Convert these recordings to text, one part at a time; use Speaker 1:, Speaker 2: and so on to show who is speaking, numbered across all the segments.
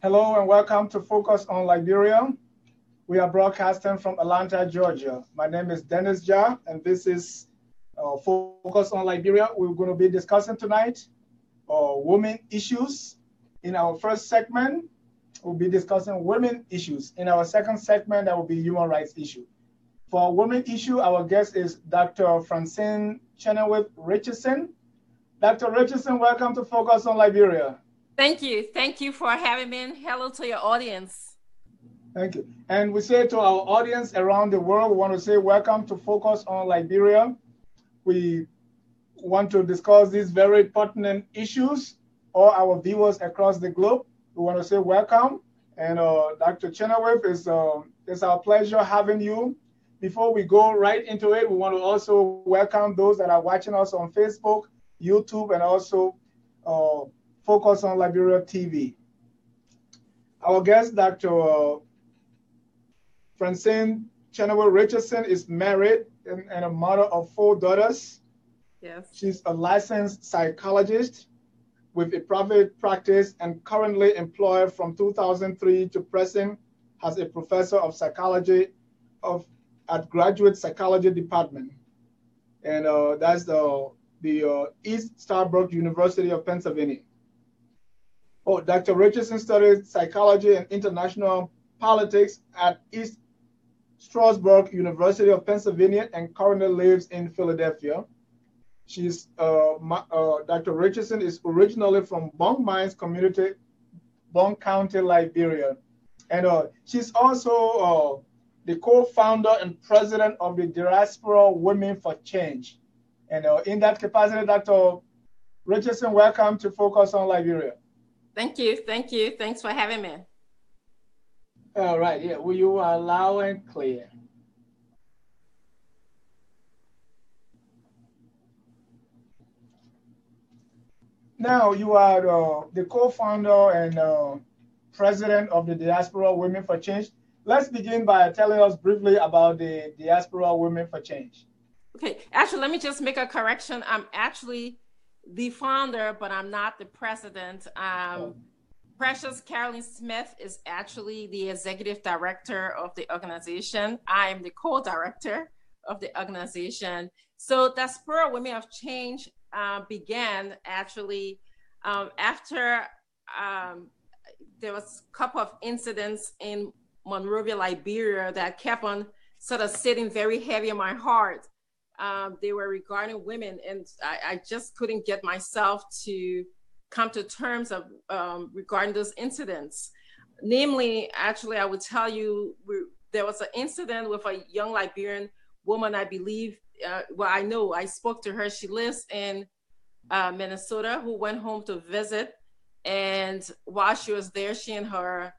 Speaker 1: Hello and welcome to Focus on Liberia. We are broadcasting from Atlanta, Georgia. My name is Dennis Ja, and this is Focus on Liberia. We're going to be discussing tonight women issues. In our first segment, we'll be discussing women issues. In our second segment, that will be human rights issue. For women issue, our guest is Dr. Francien Chenoweth-Richardson. Dr. Richardson, welcome to Focus on Liberia.
Speaker 2: Thank you. Thank you for having me. Hello to your audience.
Speaker 1: Thank you. And we say to our audience around the world, we want to say welcome to Focus on Liberia. We want to discuss these very pertinent issues, all our viewers across the globe. We want to say welcome. And Dr. Chenoweth, it's our pleasure having you. Before we go right into it, we want to also welcome those that are watching us on Facebook, YouTube, and also Focus on Liberia TV. Our guest, Dr. Francien Chenoweth-Richardson, is married and a mother of 4 daughters.
Speaker 2: Yes.
Speaker 1: She's a licensed psychologist with a private practice and currently employed from 2003 to present as a professor of psychology at Graduate Psychology Department. And that's the East Starbrook University of Pennsylvania. Oh, Dr. Richardson studied psychology and international politics at East Stroudsburg University of Pennsylvania and currently lives in Philadelphia. Dr. Richardson is originally from Bong Mines Community, Bong County, Liberia. And she's also the co-founder and president of the Diaspora Women for Change. And in that capacity, Dr. Richardson, welcome to Focus on Liberia.
Speaker 2: Thank you. Thank you. Thanks for having me.
Speaker 1: All right. Yeah. Well, you are loud and clear. Now, you are the co-founder and president of the Diaspora Women for Change. Let's begin by telling us briefly about the Diaspora Women for Change.
Speaker 2: Okay. Actually, let me just make a correction. I'm actually the founder, but I'm not the president. Precious Carolyn Smith is actually the executive director of the organization. I am the co-director of the organization. So Diaspora Women of Change began actually after there was a couple of incidents in Monrovia, Liberia that kept on sort of sitting very heavy on my heart. They were regarding women, and I just couldn't get myself to come to terms of regarding those incidents. Namely, actually, I would tell you, there was an incident with a young Liberian woman, I believe. I know, I spoke to her. She lives in Minnesota, who went home to visit. And while she was there, she and her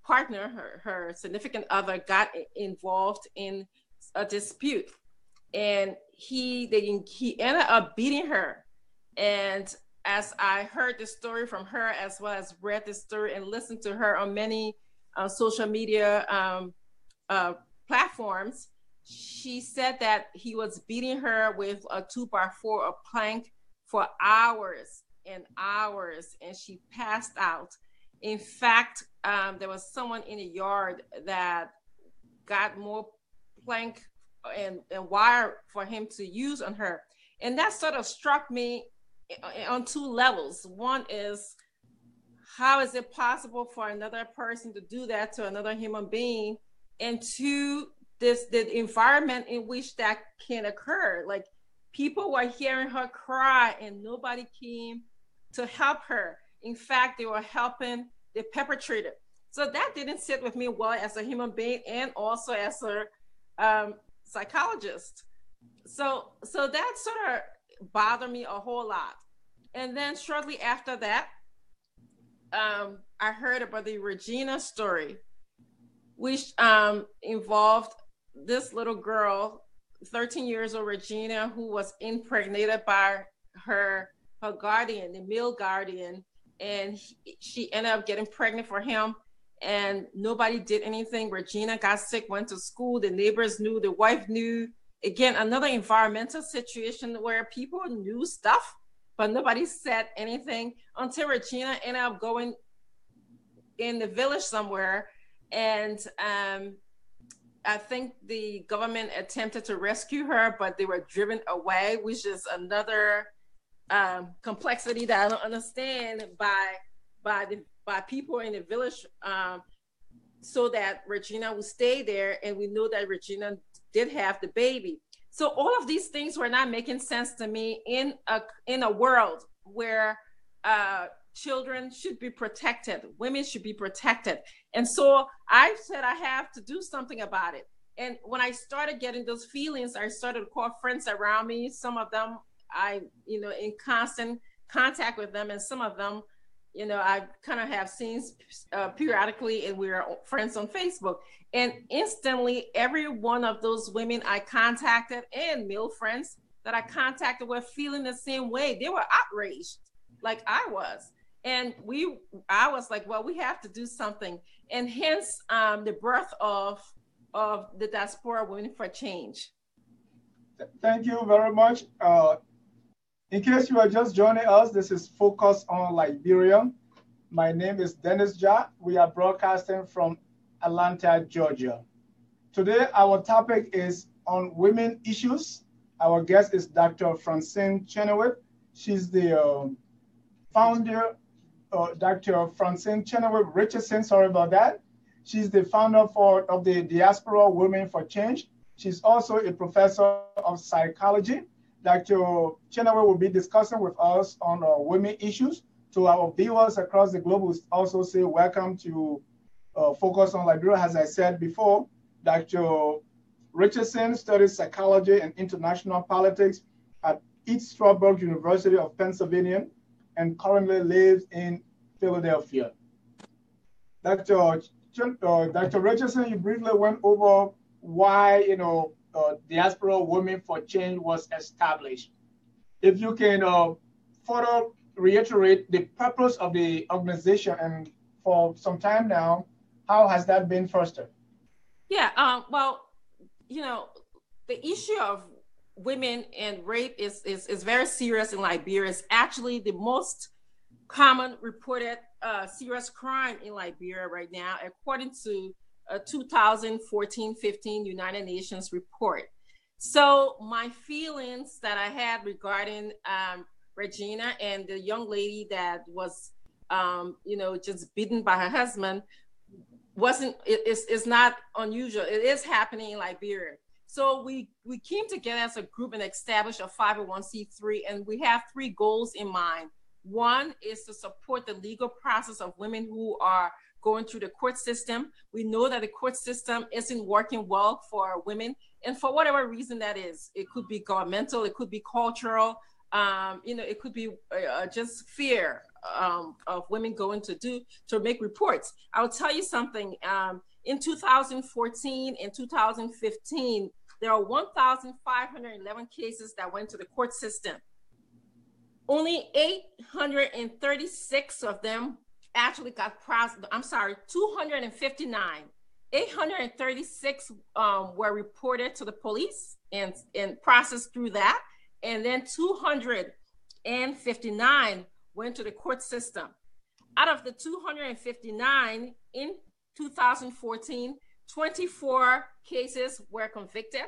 Speaker 2: partner, her significant other, got involved in a dispute. And he ended up beating her. And as I heard the story from her, as well as read the story and listened to her on many social media platforms, she said that he was beating her with a 2x4, a plank, for hours and hours, and she passed out. In fact, there was someone in the yard that got more plank and wire for him to use on her. And that sort of struck me on 2 levels. One is, how is it possible for another person to do that to another human being? And 2, the environment in which that can occur. Like, people were hearing her cry and nobody came to help her. In fact, they were helping the perpetrator. So that didn't sit with me well as a human being and also as a psychologist. So that sort of bothered me a whole lot. And then shortly after that, I heard about the Regina story, which involved this little girl, 13 years old Regina, who was impregnated by her guardian, the male guardian, and she ended up getting pregnant for him, and nobody did anything. Regina got sick, went to school, the neighbors knew, the wife knew. Again, another environmental situation where people knew stuff, but nobody said anything until Regina ended up going in the village somewhere, and I think the government attempted to rescue her, but they were driven away, which is another complexity that I don't understand by people in the village, so that Regina would stay there, and we know that Regina did have the baby. So all of these things were not making sense to me in a world where children should be protected, women should be protected. And so I said I have to do something about it. And when I started getting those feelings, I started to call friends around me. Some of them I, in constant contact with them, and some of them, I kind of have seen periodically, and we're friends on Facebook. And instantly, every one of those women I contacted, and male friends that I contacted, were feeling the same way. They were outraged, like I was. And I was like, well, we have to do something. And hence the birth of the Diaspora Women for Change.
Speaker 1: Thank you very much. In case you are just joining us, this is Focus on Liberia. My name is Dennis Ja. We are broadcasting from Atlanta, Georgia. Today, our topic is on women issues. Our guest is Dr. Francien Chenoweth. She's the founder, Dr. Francien Chenoweth-Richardson, sorry about that. She's the founder of the Diaspora Women for Change. She's also a professor of psychology. Dr. Chenoweth will be discussing with us on women issues. To our viewers across the globe, we also say welcome to Focus on Liberia. As I said before, Dr. Richardson studies psychology and international politics at East Stroudsburg University of Pennsylvania and currently lives in Philadelphia. Dr. Richardson, you briefly went over why Diaspora Women for Change was established. If you can further reiterate the purpose of the organization, and for some time now, how has that been fostered?
Speaker 2: Yeah, well, the issue of women and rape is very serious in Liberia. It's actually the most common reported serious crime in Liberia right now, according to a 2014-15 United Nations report. So my feelings that I had regarding Regina and the young lady that was, just beaten by her husband it's not unusual. It is happening in Liberia. So we came together as a group and established a 501c3, and we have 3 goals in mind. One is to support the legal process of women who are going through the court system. We know that the court system isn't working well for women, and for whatever reason that is. It could be governmental, it could be cultural, it could be just fear of women going to make reports. I'll tell you something. In 2014 and 2015, there are 1,511 cases that went to the court system. Only 836 of them actually got processed. I'm sorry, 259. 836 were reported to the police and processed through that. And then 259 went to the court system. Out of the 259 in 2014, 24 cases were convicted.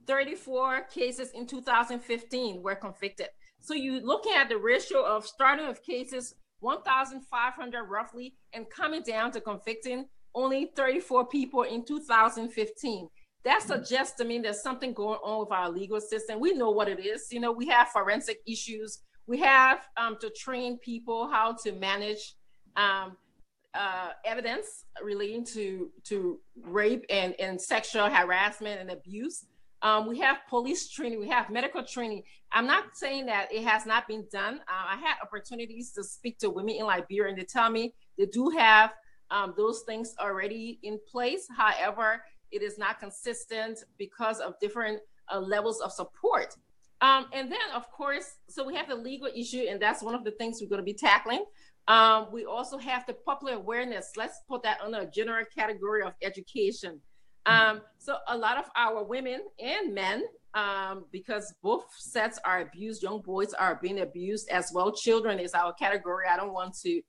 Speaker 2: 34 cases in 2015 were convicted. So you're looking at the ratio of starting with cases 1,500 roughly, and coming down to convicting only 34 people in 2015. That suggests to me there's something going on with our legal system. We know what it is. We have forensic issues. We have to train people how to manage evidence relating to rape and sexual harassment and abuse. We have police training. We have medical training. I'm not saying that it has not been done. I had opportunities to speak to women in Liberia, and they tell me they do have those things already in place. However, it is not consistent because of different levels of support. And then, of course, so we have the legal issue, and that's one of the things we're going to be tackling. We also have the public awareness. Let's put that under a general category of education. So a lot of our women and men, because both sets are abused, young boys are being abused as well. Children is our category. I don't want to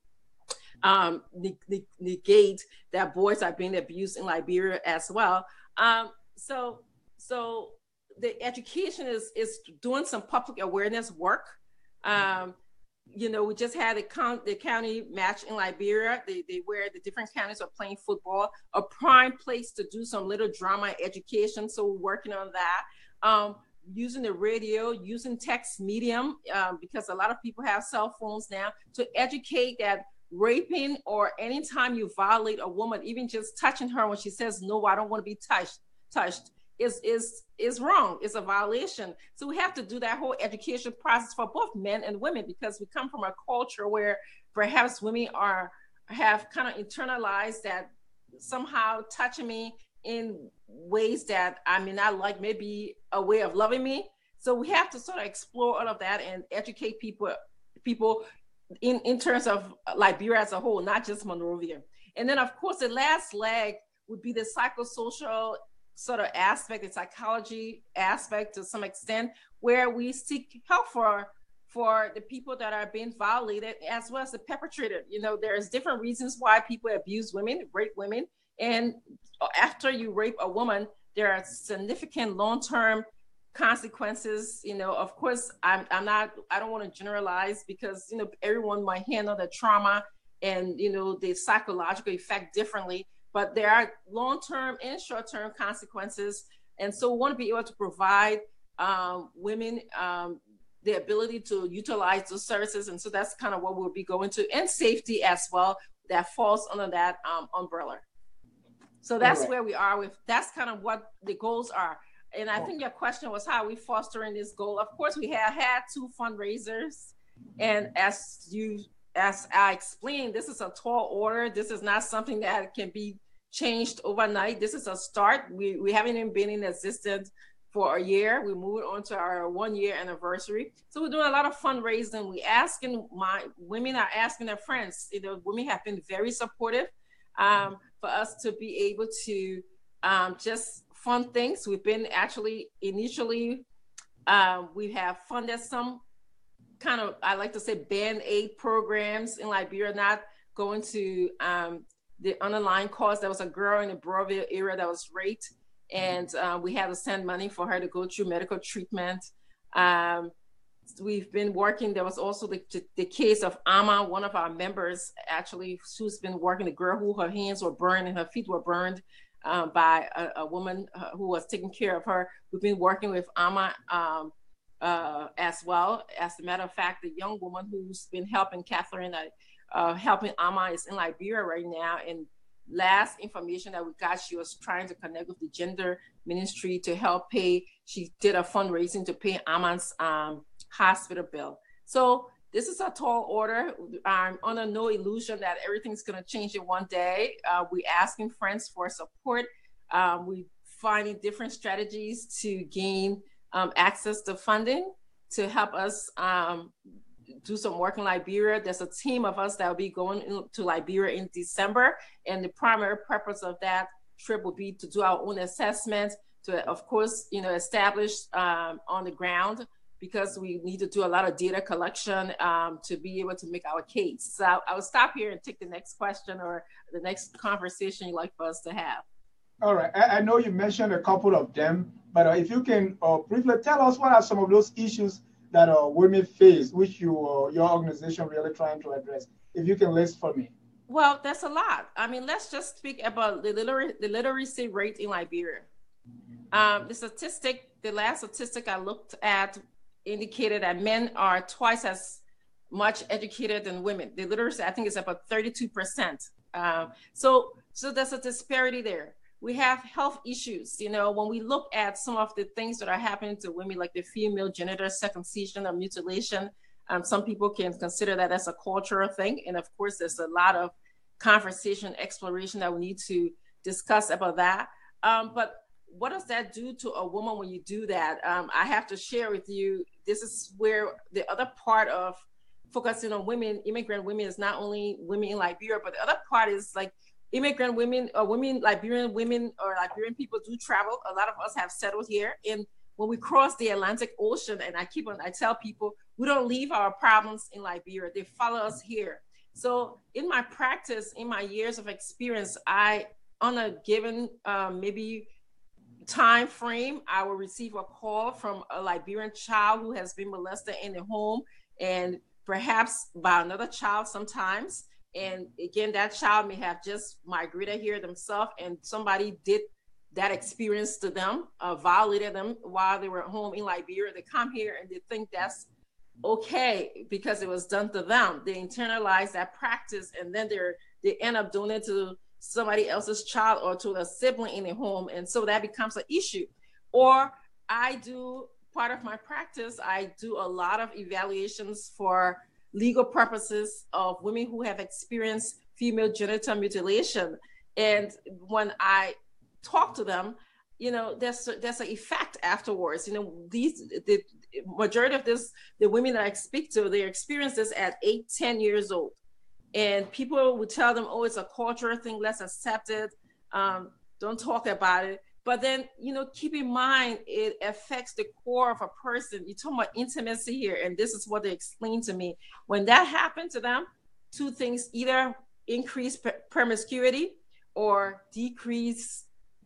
Speaker 2: negate that boys are being abused in Liberia as well. So the education is doing some public awareness work. We just had the county match in Liberia. Where the different counties are playing football, a prime place to do some little drama education. So we're working on that. Using the radio, using text medium, because a lot of people have cell phones now, to educate that raping or anytime you violate a woman, even just touching her when she says, no, I don't want to be touched is wrong. It's a violation. So we have to do that whole education process for both men and women, because we come from a culture where perhaps women have kind of internalized that somehow touching me in ways that I may not like, maybe a way of loving me. So we have to sort of explore all of that and educate people in terms of Liberia as a whole, not just Monrovia. And then of course the last leg would be the psychosocial sort of aspect, the psychology aspect to some extent, where we seek help for the people that are being violated as well as the perpetrator. There's different reasons why people abuse women, rape women. And after you rape a woman, there are significant long-term consequences. Of course, I don't want to generalize, because, everyone might handle the trauma and, the psychological effect differently, but there are long-term and short-term consequences. And so we want to be able to provide women the ability to utilize those services. And so that's kind of what we'll be going to, and safety as well, that falls under that umbrella. So that's where we are with, that's kind of what the goals are. And I think your question was, how are we fostering this goal? Of course, we have had 2 fundraisers. And as I explained, this is a tall order. This is not something that can be changed overnight. This is a start. We haven't even been in existence for a year. We moved on to our 1-year anniversary. So we're doing a lot of fundraising. Women are asking their friends. Women have been very supportive for us to be able to just fund things. We've been actually initially, we have funded some kind of, I like to say, Band-Aid programs in Liberia, not going to the underlying cause. There was a girl in the Broadville area that was raped, and we had to send money for her to go through medical treatment. We've been working. There was also the case of Ama, one of our members, actually, who's been working, the girl who her hands were burned and her feet were burned by a woman who was taking care of her. We've been working with Ama as well. As a matter of fact, the young woman who's been helping Catherine, helping Ama, is in Liberia right now. And last information that we got, she was trying to connect with the gender ministry to help pay. She did a fundraising to pay Ama's hospital bill. So this is a tall order. I'm under no illusion that everything's going to change in one day. We're asking friends for support. We're finding different strategies to gain access to funding to help us do some work in Liberia. There's a team of us that will be going to Liberia in December. And the primary purpose of that trip will be to do our own assessment, to, of course, establish on the ground, because we need to do a lot of data collection to be able to make our case. So I will stop here and take the next question or the next conversation you'd like for us to have.
Speaker 1: All right. I know you mentioned a couple of them, but if you can briefly tell us what are some of those issues that women face, which your organization really trying to address, if you can list for me.
Speaker 2: Well, that's a lot. I mean, let's just speak about the literacy rate in Liberia. The last statistic I looked at indicated that men are twice as much educated than women. The literacy, I think, is about 32%. So there's a disparity there. We have health issues. When we look at some of the things that are happening to women, like the female genital circumcision or mutilation, some people can consider that as a cultural thing. And of course, there's a lot of conversation, exploration that we need to discuss about that. But what does that do to a woman when you do that? I have to share with you, this is where the other part of focusing on women, immigrant women, is not only women in Liberia, but the other part is like immigrant women or Liberian women or Liberian people do travel. A lot of us have settled here. And when we cross the Atlantic Ocean, and I tell people, we don't leave our problems in Liberia. They follow us here. So in my practice, in my years of experience, on a given maybe time frame, I will receive a call from a Liberian child who has been molested in the home, and perhaps by another child sometimes. And again, that child may have just migrated here themselves, and somebody did that experience to them, violated them while they were at home in Liberia. They come here and they think that's okay because it was done to them. They internalize that practice, and then they end up doing it to somebody else's child or to a sibling in the home, and so that becomes an issue. Or I do part of my practice, I do a lot of evaluations for legal purposes of women who have experienced female genital mutilation. And when I talk to them, you know, there's an effect afterwards. You know, the majority of the women that I speak to, they experience this at 8, 10 years old. And people would tell them, oh, it's a cultural thing, let's accept it, don't talk about it. But then, you know, keep in mind, it affects the core of a person. You're talking about intimacy here, and this is what they explained to me. When that happened to them, two things: either increase promiscuity or decrease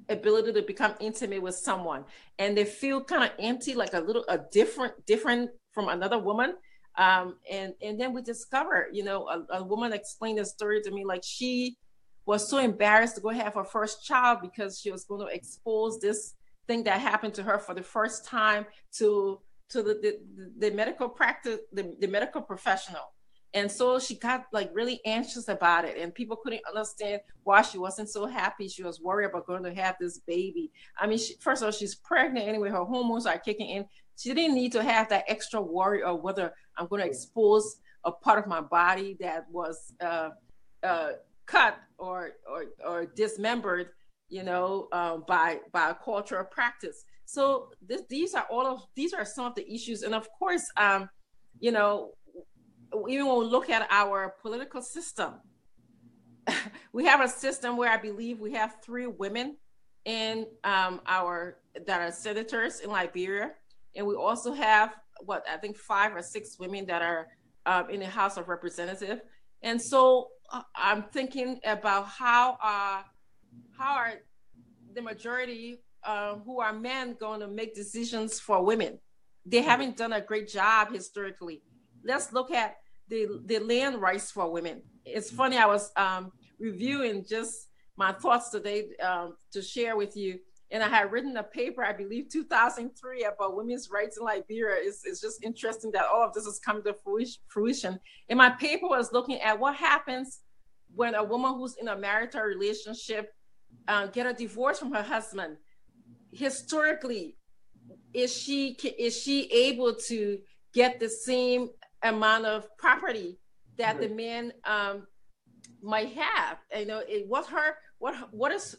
Speaker 2: ability to become intimate with someone. And they feel kind of empty, like a different from another woman. And then we discover, you know, a woman explained a story to me, like she was so embarrassed to go have her first child because she was going to expose this thing that happened to her for the first time to the medical practice, the medical professional. And so she got like really anxious about it, and people couldn't understand why she wasn't so happy. She was worried about going to have this baby. I mean, first of all, she's pregnant anyway, her hormones are kicking in. She didn't need to have that extra worry of whether I'm going to expose a part of my body that was cut or dismembered, you know, by a cultural practice. So these are some of the issues. And of course, you know, even when we look at our political system, we have a system where I believe we have 3 women in that are senators in Liberia. And we also have, I think 5 or 6 women that are in the House of Representatives. And so I'm thinking about how are the majority who are men going to make decisions for women? They haven't done a great job historically. Let's look at the land rights for women. It's funny, I was reviewing just my thoughts today to share with you. And I had written a paper, I believe 2003, about women's rights in Liberia. It's just interesting that all of this is coming to fruition. And my paper was looking at what happens when a woman who's in a marital relationship get a divorce from her husband. Historically, is she able to get the same amount of property that the man might have? You know, what is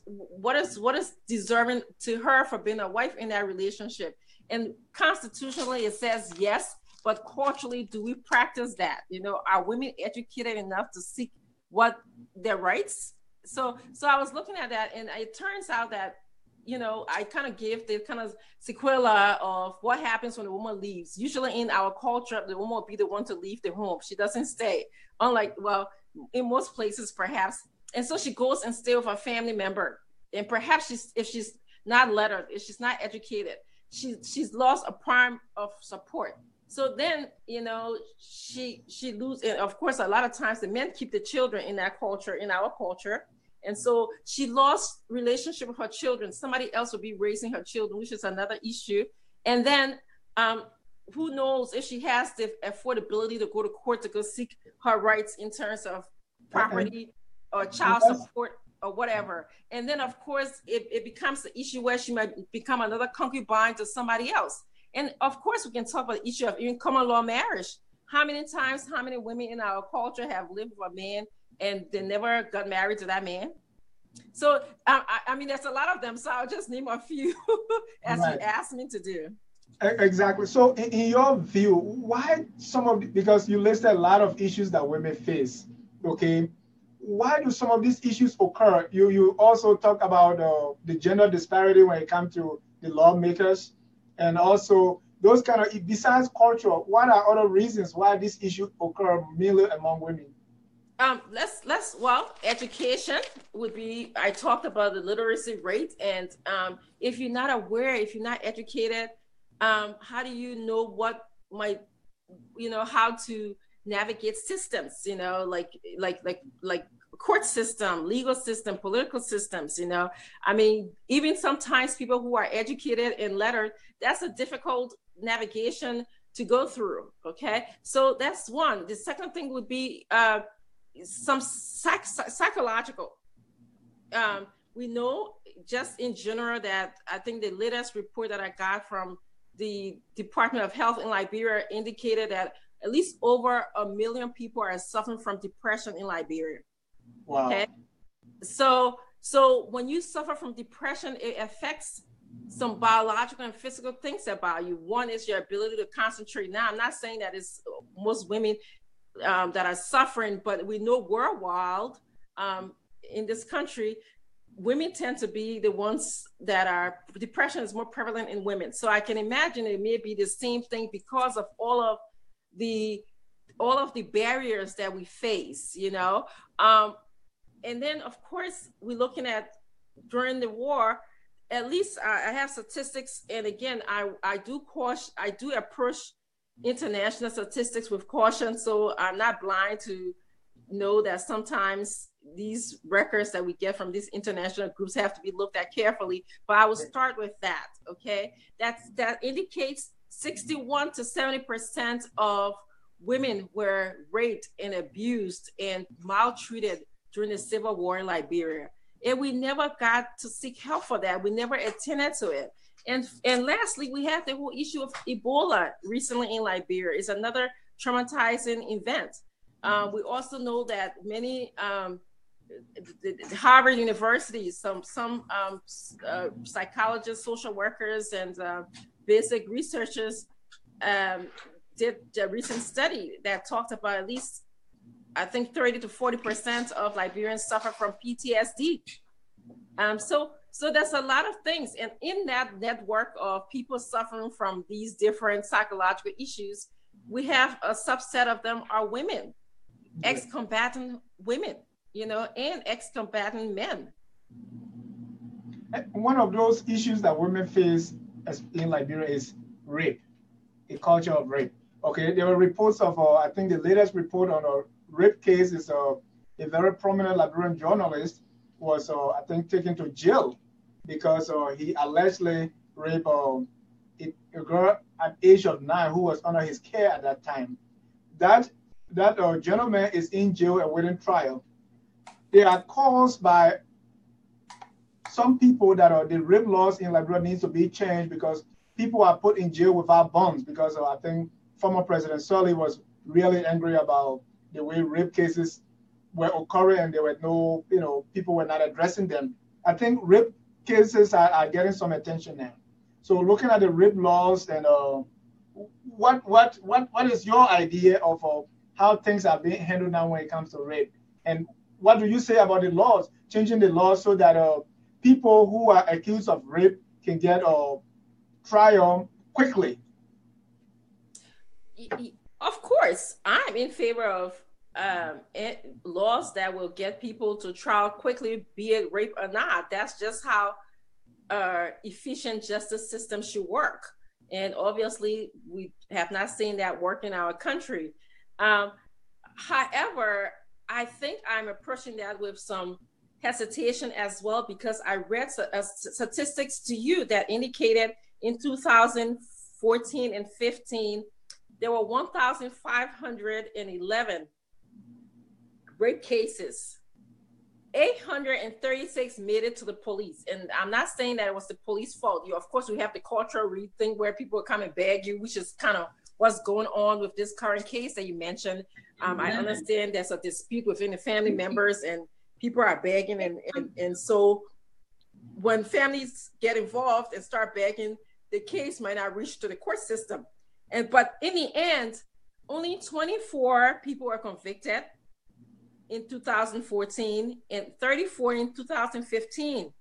Speaker 2: deserving to her for being a wife in that relationship? And constitutionally it says yes, but culturally, do we practice that? You know, are women educated enough to seek what their rights? So I was looking at that, and it turns out that, you know, I kind of give the kind of sequela of what happens when a woman leaves. Usually in our culture, the woman will be the one to leave the home. She doesn't stay, unlike, well, in most places perhaps. And so she goes and stays with a family member. And perhaps if she's not lettered, if she's not educated, she's lost a prime of support. So then, you know, she loses. And of course, a lot of times the men keep the children in that culture, in our culture. And so she lost relationship with her children. Somebody else will be raising her children, which is another issue. And then who knows if she has the affordability to go to court to go seek her rights in terms of property or child support or whatever. And then, of course, it becomes the issue where she might become another concubine to somebody else. And of course, we can talk about the issue of even common law marriage. How many women in our culture have lived with a man and they never got married to that man? So, I mean, there's a lot of them. So I'll just name a few as you asked me to do.
Speaker 1: Exactly. So in your view, why because you listed a lot of issues that women face, okay? Why do some of these issues occur? You also talk about the gender disparity when it comes to the lawmakers, and also those kind of, besides culture, what are other reasons why these issues occur mainly among women?
Speaker 2: Well, education would be, I talked about the literacy rate, and if you're not aware, if you're not educated, how do you know what might, how to navigate systems, like court system, legal system, political systems, I mean, even sometimes people who are educated and lettered, that's a difficult navigation to go through. Okay, so that's one. The second thing would be some psychological. We know just in general that I think the latest report that I got from the Department of Health in Liberia indicated that at least over 1 million people are suffering from depression in Liberia.
Speaker 1: Wow.
Speaker 2: Okay? So when you suffer from depression, it affects some biological and physical things about you. One is your ability to concentrate. Now, I'm not saying that it's most women that are suffering, but we know worldwide, in this country, women tend to be the ones that are, depression is more prevalent in women. So I can imagine it may be the same thing because of all of the barriers that we face, and then of course we're looking at during the war. At least I have statistics, and again, I do approach international statistics with caution. So I'm not blind to know that sometimes these records that we get from these international groups have to be looked at carefully. But I will start with that. Okay, that indicates 61 to 70% of women were raped and abused and maltreated during the civil war in Liberia. And we never got to seek help for that. We never attended to it. And lastly, we have the whole issue of Ebola recently in Liberia. It's another traumatizing event. We also know that many the Harvard University, some psychologists, social workers, and basic researchers did a recent study that talked about at least, I think, 30 to 40% of Liberians suffer from PTSD. So there's a lot of things. And in that network of people suffering from these different psychological issues, we have a subset of them are women, ex-combatant women, and ex-combatant men.
Speaker 1: One of those issues that women face in Liberia is rape, a culture of rape. Okay, there were reports of, I think the latest report on a rape case is a very prominent Liberian journalist was, I think, taken to jail because he allegedly raped a girl at the age of 9 who was under his care at that time. That gentleman is in jail awaiting trial. They are caused by some people that the rape laws in Liberia needs to be changed because people are put in jail without bonds because I think former President Sully was really angry about the way rape cases were occurring and there were no, people were not addressing them. I think rape cases are getting some attention now. So looking at the rape laws and what is your idea of how things are being handled now when it comes to rape? And what do you say about the laws, changing the laws so that people who are accused of rape can get a trial quickly?
Speaker 2: Of course, I'm in favor of laws that will get people to trial quickly, be it rape or not. That's just how efficient justice system should work. And obviously, we have not seen that work in our country. However, I think I'm approaching that with some hesitation as well, because I read statistics to you that indicated in 2014 and 15, there were 1,511 rape cases. 836 made it to the police. And I'm not saying that it was the police fault. Of course, we have the cultural thing where people come and beg you, which is kind of what's going on with this current case that you mentioned. I understand there's a dispute within the family members and people are begging. And so when families get involved and start begging, the case might not reach to the court system. But in the end, only 24 people were convicted in 2014 and 34 in 2015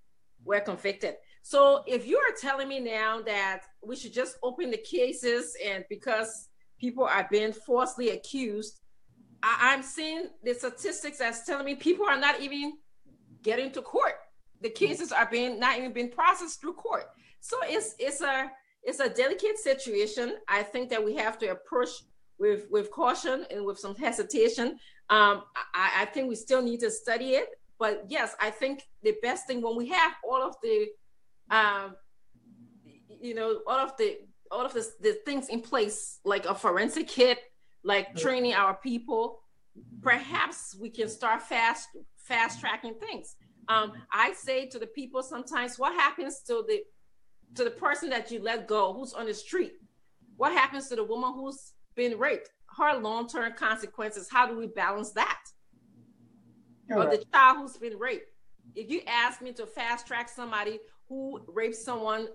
Speaker 2: were convicted. So if you are telling me now that we should just open the cases and because people are being falsely accused, I'm seeing the statistics that's telling me people are not even getting to court. The cases are not even being processed through court. So it's a delicate situation. I think that we have to approach with caution and with some hesitation. I think we still need to study it. But yes, I think the best thing when we have all of the all of the things in place, like a forensic kit, like training our people, perhaps we can start fast tracking things. I say to the people sometimes, what happens to the person that you let go, who's on the street? What happens to the woman who's been raped? Her long-term consequences, how do we balance that? Or the child who's been raped. If you ask me to fast track somebody who raped someone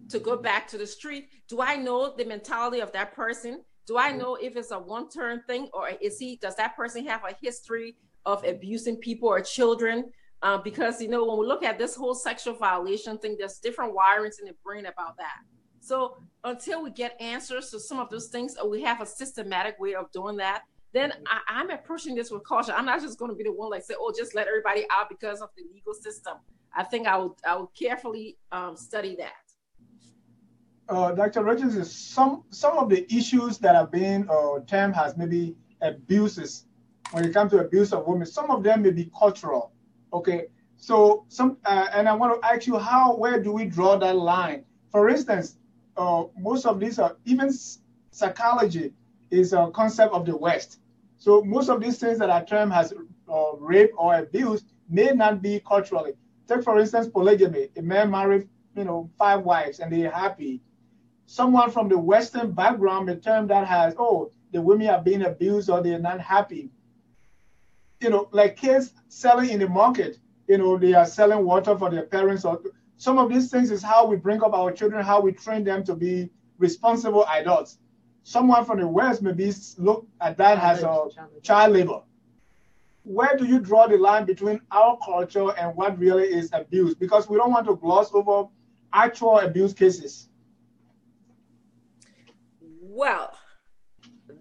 Speaker 2: to go back to the street, do I know the mentality of that person? Do I know if it's a one-term thing, or does that person have a history of abusing people or children? Because, when we look at this whole sexual violation thing, there's different wirings in the brain about that. So until we get answers to some of those things, or we have a systematic way of doing that, then I'm approaching this with caution. I'm not just going to be the one like say, oh, just let everybody out because of the legal system. I think I would carefully study that.
Speaker 1: Dr. Richardson, some of the issues that have been termed as maybe abuses, when it comes to abuse of women, some of them may be cultural. Okay, so and I want to ask you, where do we draw that line? For instance, most of these are, even psychology is a concept of the West. So most of these things that are termed as rape or abuse may not be culturally. Take, for instance, polygamy. A man married, 5 wives and they're happy. Someone from the Western background may term that as, oh, the women are being abused or they're not happy. Like kids selling in the market, they are selling water for their parents. Or some of these things is how we bring up our children, how we train them to be responsible adults. Someone from the West may look at that as a child labor. Where do you draw the line between our culture and what really is abuse? Because we don't want to gloss over actual abuse cases.
Speaker 2: Well,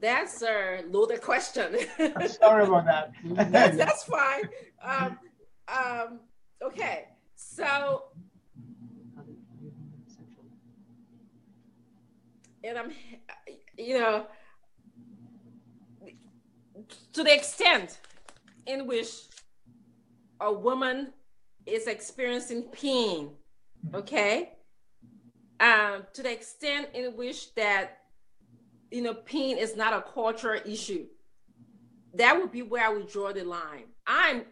Speaker 2: that's a loaded question.
Speaker 1: Sorry about that.
Speaker 2: That's fine. Okay, so, and I'm, to the extent in which a woman is experiencing pain, okay, to the extent in which that, pain is not a cultural issue, that would be where I would draw the line. I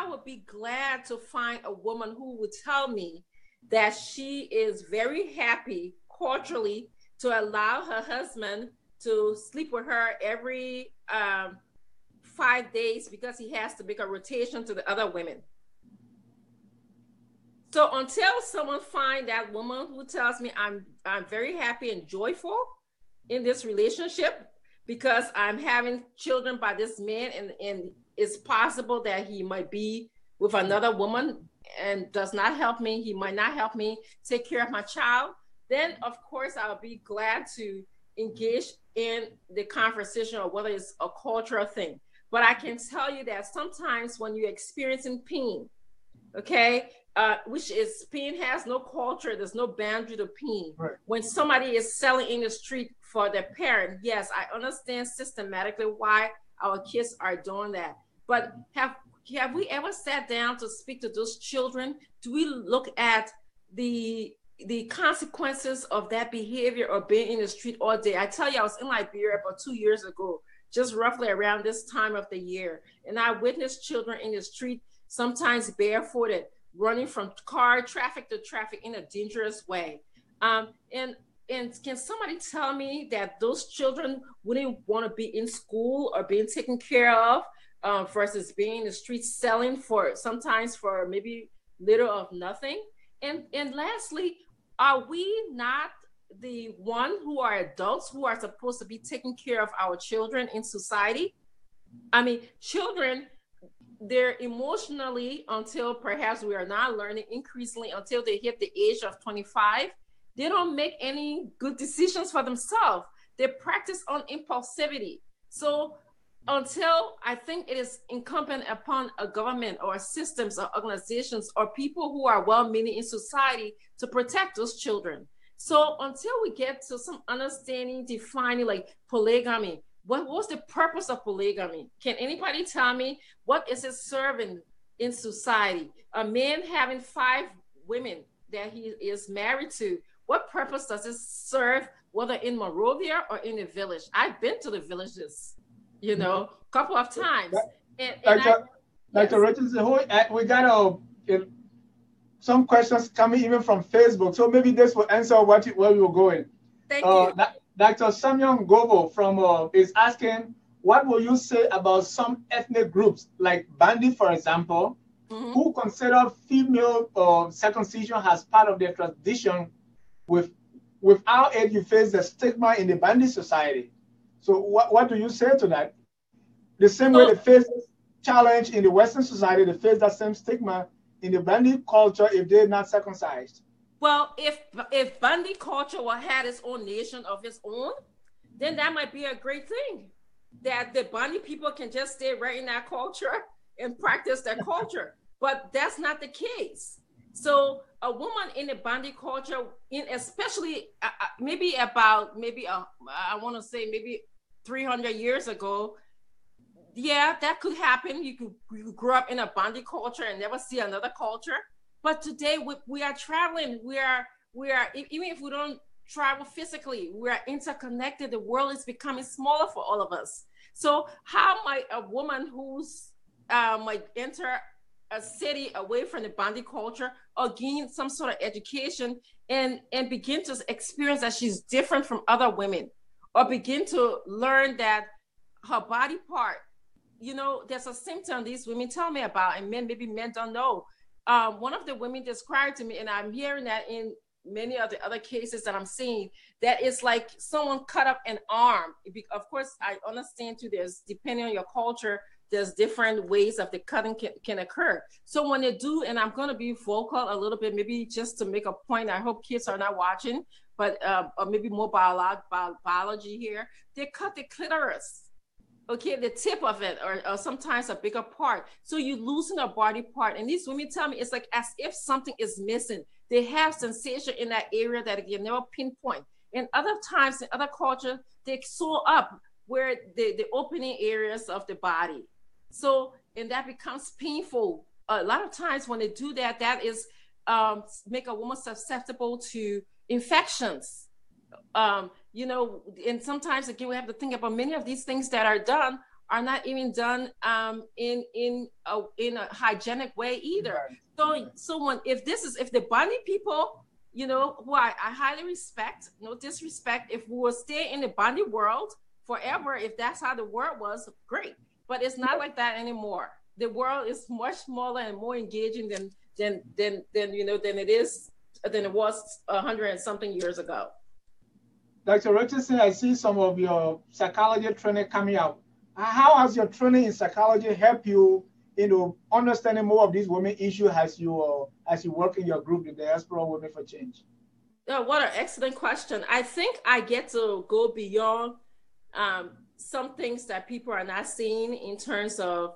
Speaker 2: would be glad to find a woman who would tell me that she is very happy culturally to allow her husband to sleep with her every 5 days because he has to make a rotation to the other women. So until someone find that woman who tells me I'm very happy and joyful in this relationship because I'm having children by this man, and it's possible that he might be with another woman and does not help me, he might not help me take care of my child, then of course I'll be glad to engage in the conversation of whether it's a cultural thing. But I can tell you that sometimes when you're experiencing pain, okay, which is pain has no culture, there's no boundary to pain.
Speaker 1: Right.
Speaker 2: When somebody is selling in the street for their parent, yes, I understand systematically why our kids are doing that. But have we ever sat down to speak to those children? Do we look at the consequences of that behavior or being in the street all day? I tell you, I was in Liberia about 2 years ago, just roughly around this time of the year, and I witnessed children in the street, sometimes barefooted, running from traffic to traffic in a dangerous way. And can somebody tell me that those children wouldn't want to be in school or being taken care of versus being in the streets selling sometimes for maybe little of nothing? And lastly, are we not the one who are adults who are supposed to be taking care of our children in society? I mean, children, they're emotionally, until perhaps we are not learning increasingly, until they hit the age of 25, they don't make any good decisions for themselves. They practice on impulsivity. So until I think it is incumbent upon a government or systems or organizations or people who are well-meaning in society to protect those children. So until we get to some understanding, defining like polygamy, what was the purpose of polygamy? Can anybody tell me what is it serving in society? A man having 5 women that he is married to, what purpose does it serve, whether in Monrovia or in the village? I've been to the villages, you know, a couple of times.
Speaker 1: Dr. Richardson, we got some questions coming even from Facebook, so maybe this will answer where we were going.
Speaker 2: Thank you.
Speaker 1: Dr. Samuel Govo from is asking, what will you say about some ethnic groups like Bandi, for example, who consider female circumcision as part of their tradition? Without it, you face the stigma in the Bandi society. So what do you say to that? The same way they face challenge in the Western society, they face that same stigma in the Bandi culture if they're not circumcised.
Speaker 2: Well, if Bandi culture had its own nation of its own, then that might be a great thing. That the Bandi people can just stay right in that culture and practice their culture. But that's not the case. So a woman in the Bandi culture, especially maybe I want to say maybe 300 years ago, yeah, that could happen. You could grow up in a Bandi culture and never see another culture. But today we are traveling. We are even if we don't travel physically, we are interconnected. The world is becoming smaller for all of us. So how might a woman who's might enter a city away from the Bandi culture or gain some sort of education and begin to experience that she's different from other women, or begin to learn that her body part, you know, there's a symptom these women tell me about, and maybe men don't know. One of the women described to me, and I'm hearing that in many of the other cases that I'm seeing, that it's like someone cut up an arm. Of course, I understand too, there's, depending on your culture, there's different ways of the cutting can occur. So when they do, and I'm going to be vocal a little bit, maybe just to make a point, I hope kids are not watching, but or maybe more biology here, they cut the clitoris. Okay, the tip of it, or sometimes a bigger part. So you loosen a body part. And these women tell me it's like as if something is missing. They have sensation in that area that they can never pinpoint. And other times in other cultures, they sew up where the opening areas of the body. So, and that becomes painful. A lot of times when they do that, that is make a woman susceptible to infections. You know, and sometimes again we have to think about many of these things that are done are not even done in a hygienic way either. So if the Bandi people, you know, who I highly respect, no disrespect, if we will stay in the Bandi world forever, if that's how the world was, great. But it's not like that anymore. The world is much smaller and more engaging than it was 100 and something years ago.
Speaker 1: Dr. Richardson, I see some of your psychology training coming out. How has your training in psychology helped you, understanding more of these women issues as you work in your group, the Diaspora Women for Change?
Speaker 2: Oh, what an excellent question. I think I get to go beyond some things that people are not seeing in terms of,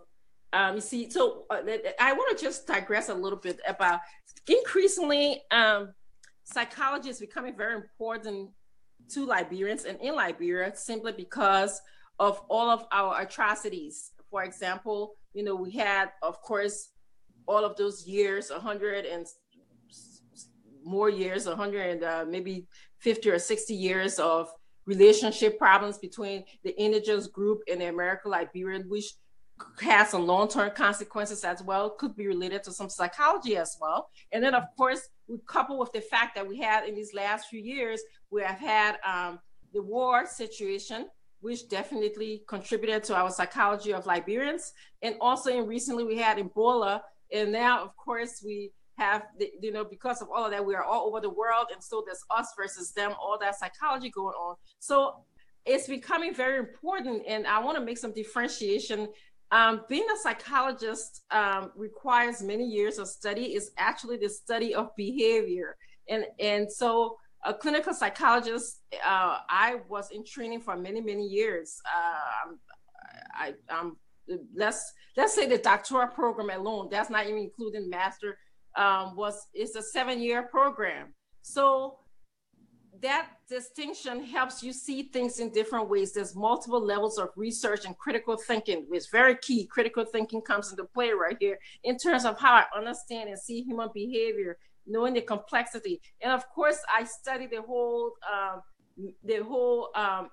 Speaker 2: you see, so I want to just digress a little bit about increasingly psychology is becoming very important to Liberians and in Liberia simply because of all of our atrocities. For example, you know, we had, of course, all of those years, 100 and more years, 100 and maybe 50 or 60 years of relationship problems between the indigenous group and the American Liberian, which has some long-term consequences as well, could be related to some psychology as well. And then, of course, we couple with the fact that we had in these last few years, we have had the war situation, which definitely contributed to our psychology of Liberians. And also recently we had Ebola. And now, of course, we have, because of all of that, we are all over the world. And so there's us versus them, all that psychology going on. So it's becoming very important. And I want to make some differentiation. Being a psychologist requires many years of study. Is actually the study of behavior. And so a clinical psychologist, I was in training for many, many years. let's say the doctoral program alone, that's not even including master, it's a 7-year program. So that distinction helps you see things in different ways. There's multiple levels of research, and critical thinking is very key. Critical thinking comes into play right here in terms of how I understand and see human behavior, knowing the complexity. And of course, I study the whole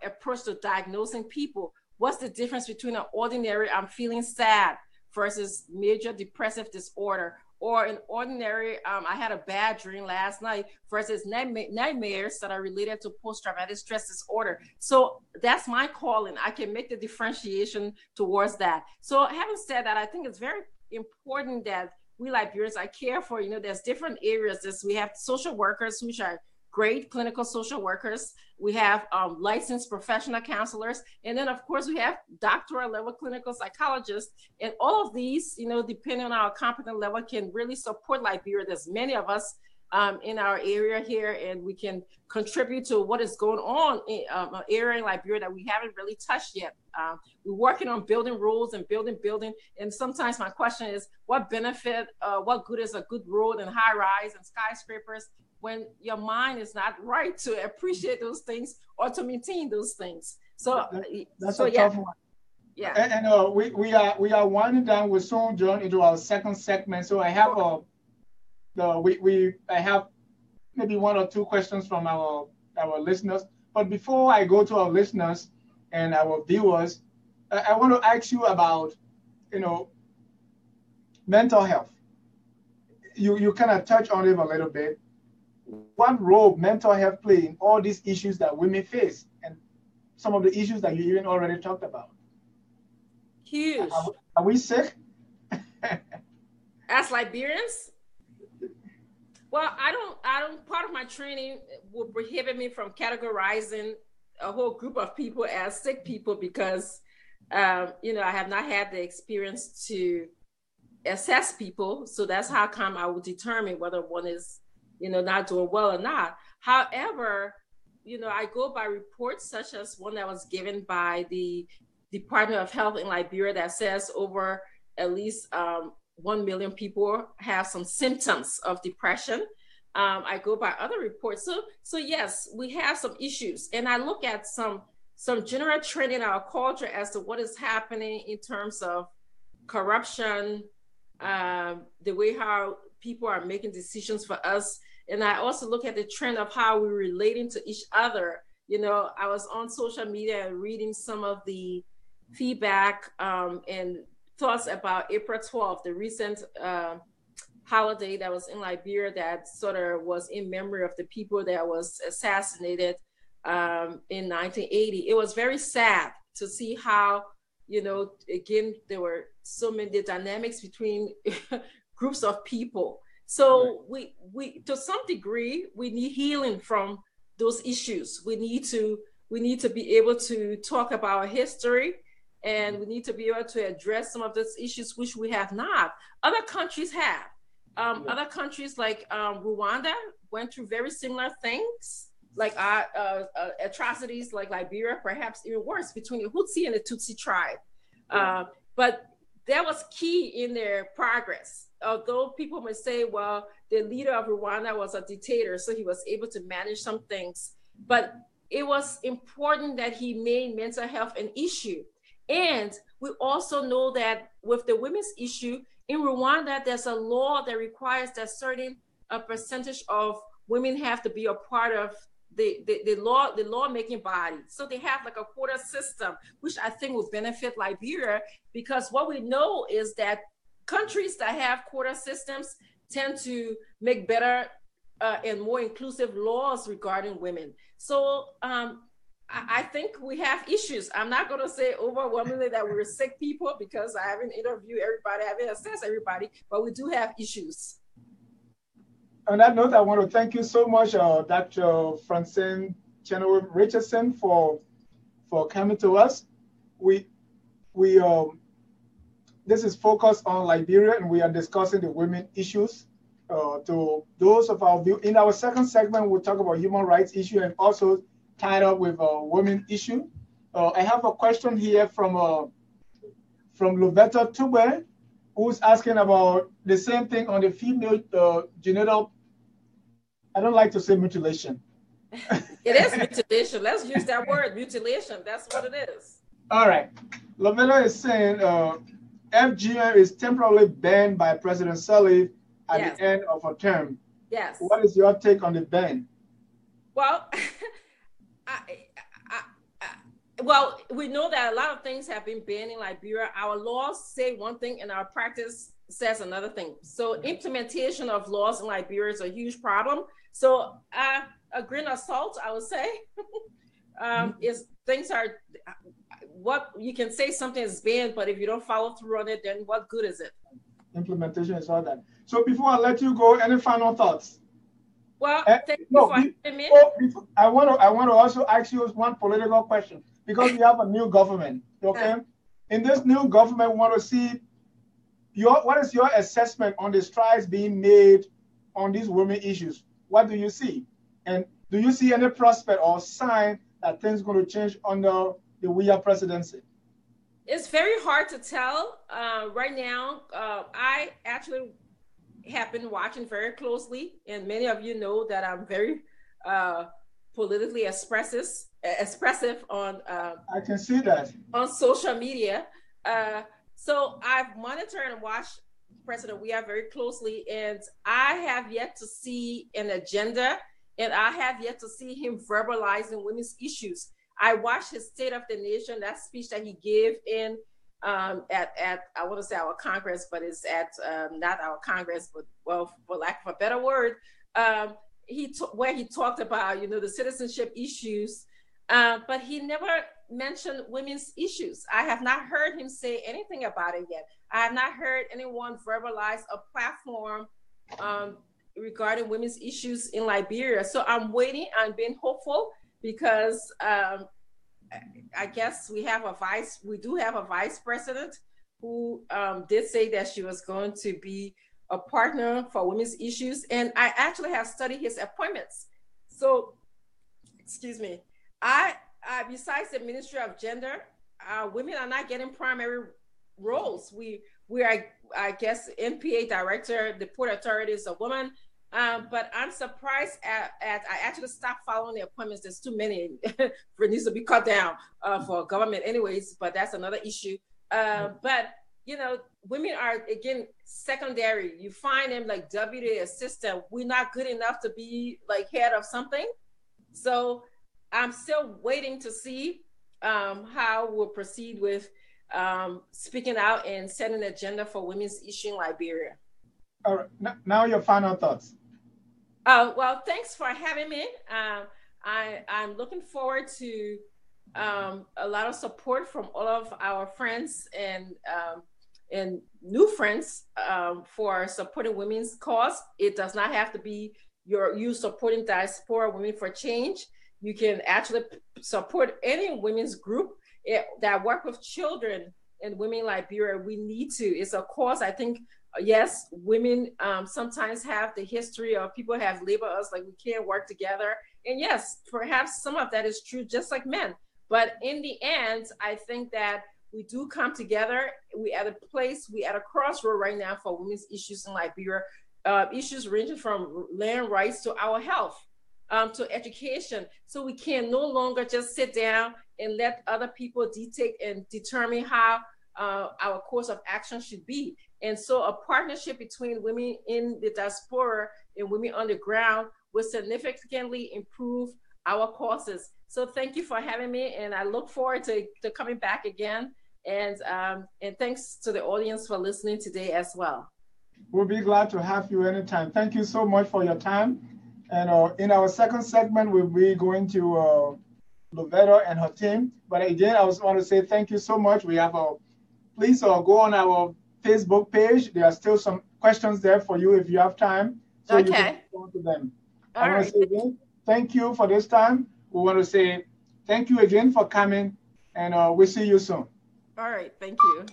Speaker 2: approach to diagnosing people. What's the difference between an ordinary I'm feeling sad versus major depressive disorder, or an ordinary I had a bad dream last night versus nightmares that are related to post-traumatic stress disorder. So that's my calling. I can make the differentiation towards that. So having said that, I think it's very important that we Liberians, I care for, there's different areas. We have social workers, which are great clinical social workers. We have licensed professional counselors. And then, of course, we have doctoral level clinical psychologists. And all of these, depending on our competent level, can really support Liberia. There's many of us in our area here, and we can contribute to what is going on in an area in Liberia that we haven't really touched yet. We're working on building roads and building. And sometimes my question is, what benefit, what good is a good road and high rise and skyscrapers when your mind is not right to appreciate those things or to maintain those things? So
Speaker 1: that's a tough one.
Speaker 2: Yeah.
Speaker 1: And we are winding down. We'll soon join into our second segment. So I have I have maybe 1 or 2 questions from our listeners. But before I go to our listeners and our viewers, I want to ask you about mental health. You kind of touch on it a little bit. What role mental health play in all these issues that women face, and some of the issues that you even already talked about?
Speaker 2: Huge.
Speaker 1: Are we sick?
Speaker 2: As Liberians? Well, I don't, part of my training will prohibit me from categorizing a whole group of people as sick people because, I have not had the experience to assess people. So that's how come I will determine whether one is not doing well or not. However, I go by reports such as one that was given by the Department of Health in Liberia that says over at least 1 million people have some symptoms of depression. I go by other reports. So yes, we have some issues. And I look at some general trend in our culture as to what is happening in terms of corruption, the way how people are making decisions for us. And I also look at the trend of how we're relating to each other. I was on social media and reading some of the feedback and thoughts about April 12th, the recent holiday that was in Liberia that sort of was in memory of the people that was assassinated in 1980. It was very sad to see how, again, there were so many dynamics between groups of people. So we to some degree, we need healing from those issues. We need to be able to talk about history, and we need to be able to address some of those issues which we have not. Other countries have. Other countries like Rwanda went through very similar things, like atrocities like Liberia, perhaps even worse, between the Hutsi and the Tutsi tribe. But that was key in their progress. Although people may say, well, the leader of Rwanda was a dictator, so he was able to manage some things. But it was important that he made mental health an issue. And we also know that with the women's issue, in Rwanda, there's a law that requires that certain percentage of women have to be a part of the lawmaking body. So they have like a quota system, which I think will benefit Liberia, because what we know is that countries that have quota systems tend to make better and more inclusive laws regarding women. So I think we have issues. I'm not going to say overwhelmingly that we're sick people, because I haven't interviewed everybody, I haven't assessed everybody, but we do have issues.
Speaker 1: On that note, I want to thank you so much, Dr. Francien Chenoweth-Richardson, for coming to us. This is focused on Liberia, and we are discussing the women issues. To those of our view, in our second segment, we'll talk about human rights issue and also tied up with a women issue. I have a question here from from Lovetta Tugbeh, who's asking about the same thing on the female genital. I don't like to say mutilation.
Speaker 2: It is mutilation. Let's use that word, mutilation. That's what it is.
Speaker 1: All right. Lovetta is saying FGM is temporarily banned by President Saleh at the end of her term.
Speaker 2: Yes.
Speaker 1: What is your take on the ban?
Speaker 2: Well, well, we know that a lot of things have been banned in Liberia. Our laws say one thing and our practice says another thing. So implementation of laws in Liberia is a huge problem. So a grain of salt, I would say, is things are, what you can say something is banned, but if you don't follow through on it, then what good is it?
Speaker 1: Implementation is all that. So before I let you go, any final thoughts?
Speaker 2: Well, thank you for having me.
Speaker 1: I want to also ask you one political question, because we have a new government. Okay, in this new government, we want to see what is your assessment on the strides being made on these women issues? What do you see, and do you see any prospect or sign that things are going to change under the WIA presidency?
Speaker 2: It's very hard to tell right now. I actually have been watching very closely, and many of you know that I'm very politically expressive on
Speaker 1: I can see that
Speaker 2: on social media. So I've monitored and watched President Weah very closely, and I have yet to see an agenda, and I have yet to see him verbalizing women's issues. I watched his State of the Nation, that speech that he gave in at I want to say our Congress, but it's at not our Congress, but well, for lack of a better word, where he talked about the citizenship issues, but he never mentioned women's issues. I have not heard him say anything about it yet. I have not heard anyone verbalize a platform regarding women's issues in Liberia. So I'm waiting. I'm being hopeful because I guess we do have a vice president who did say that she was going to be a partner for women's issues. And I actually have studied his appointments. So, excuse me, I besides the Ministry of Gender, women are not getting primary roles. We are, I guess, NPA director, the Port Authority is a woman. But I'm surprised at I actually stopped following the appointments. There's too many. It needs to be cut down for government anyways, but that's another issue. But, women are, again, secondary. You find them like deputy assistant. We're not good enough to be like head of something. So I'm still waiting to see how we'll proceed with speaking out and setting an agenda for women's issue in Liberia.
Speaker 1: All right. Now your final thoughts.
Speaker 2: Well, thanks for having me. I'm looking forward to a lot of support from all of our friends and new friends for supporting women's cause. It does not have to be you supporting Diaspora Women for Change. You can actually support any women's group that work with children and women in Liberia. We need to. It's a cause, I think. Yes, women sometimes have the history of people have labeled us like we can't work together. And yes, perhaps some of that is true, just like men. But in the end, I think that we do come together. We're at a crossroad right now for women's issues in Liberia, issues ranging from land rights to our health, to education. So we can no longer just sit down and let other people dictate and determine how our course of action should be. And so a partnership between women in the diaspora and women on the ground will significantly improve our causes. So thank you for having me, and I look forward to coming back again. And thanks to the audience for listening today as well.
Speaker 1: We'll be glad to have you anytime. Thank you so much for your time. And in our second segment, we'll be going to Lovetta and her team. But again, I just want to say thank you so much. We have please go on our Facebook page. There are still some questions there for you if you have time. So you can respond to them. I want to say again, thank you for this time. We want to say thank you again for coming, and we'll see you soon.
Speaker 2: All right, thank you.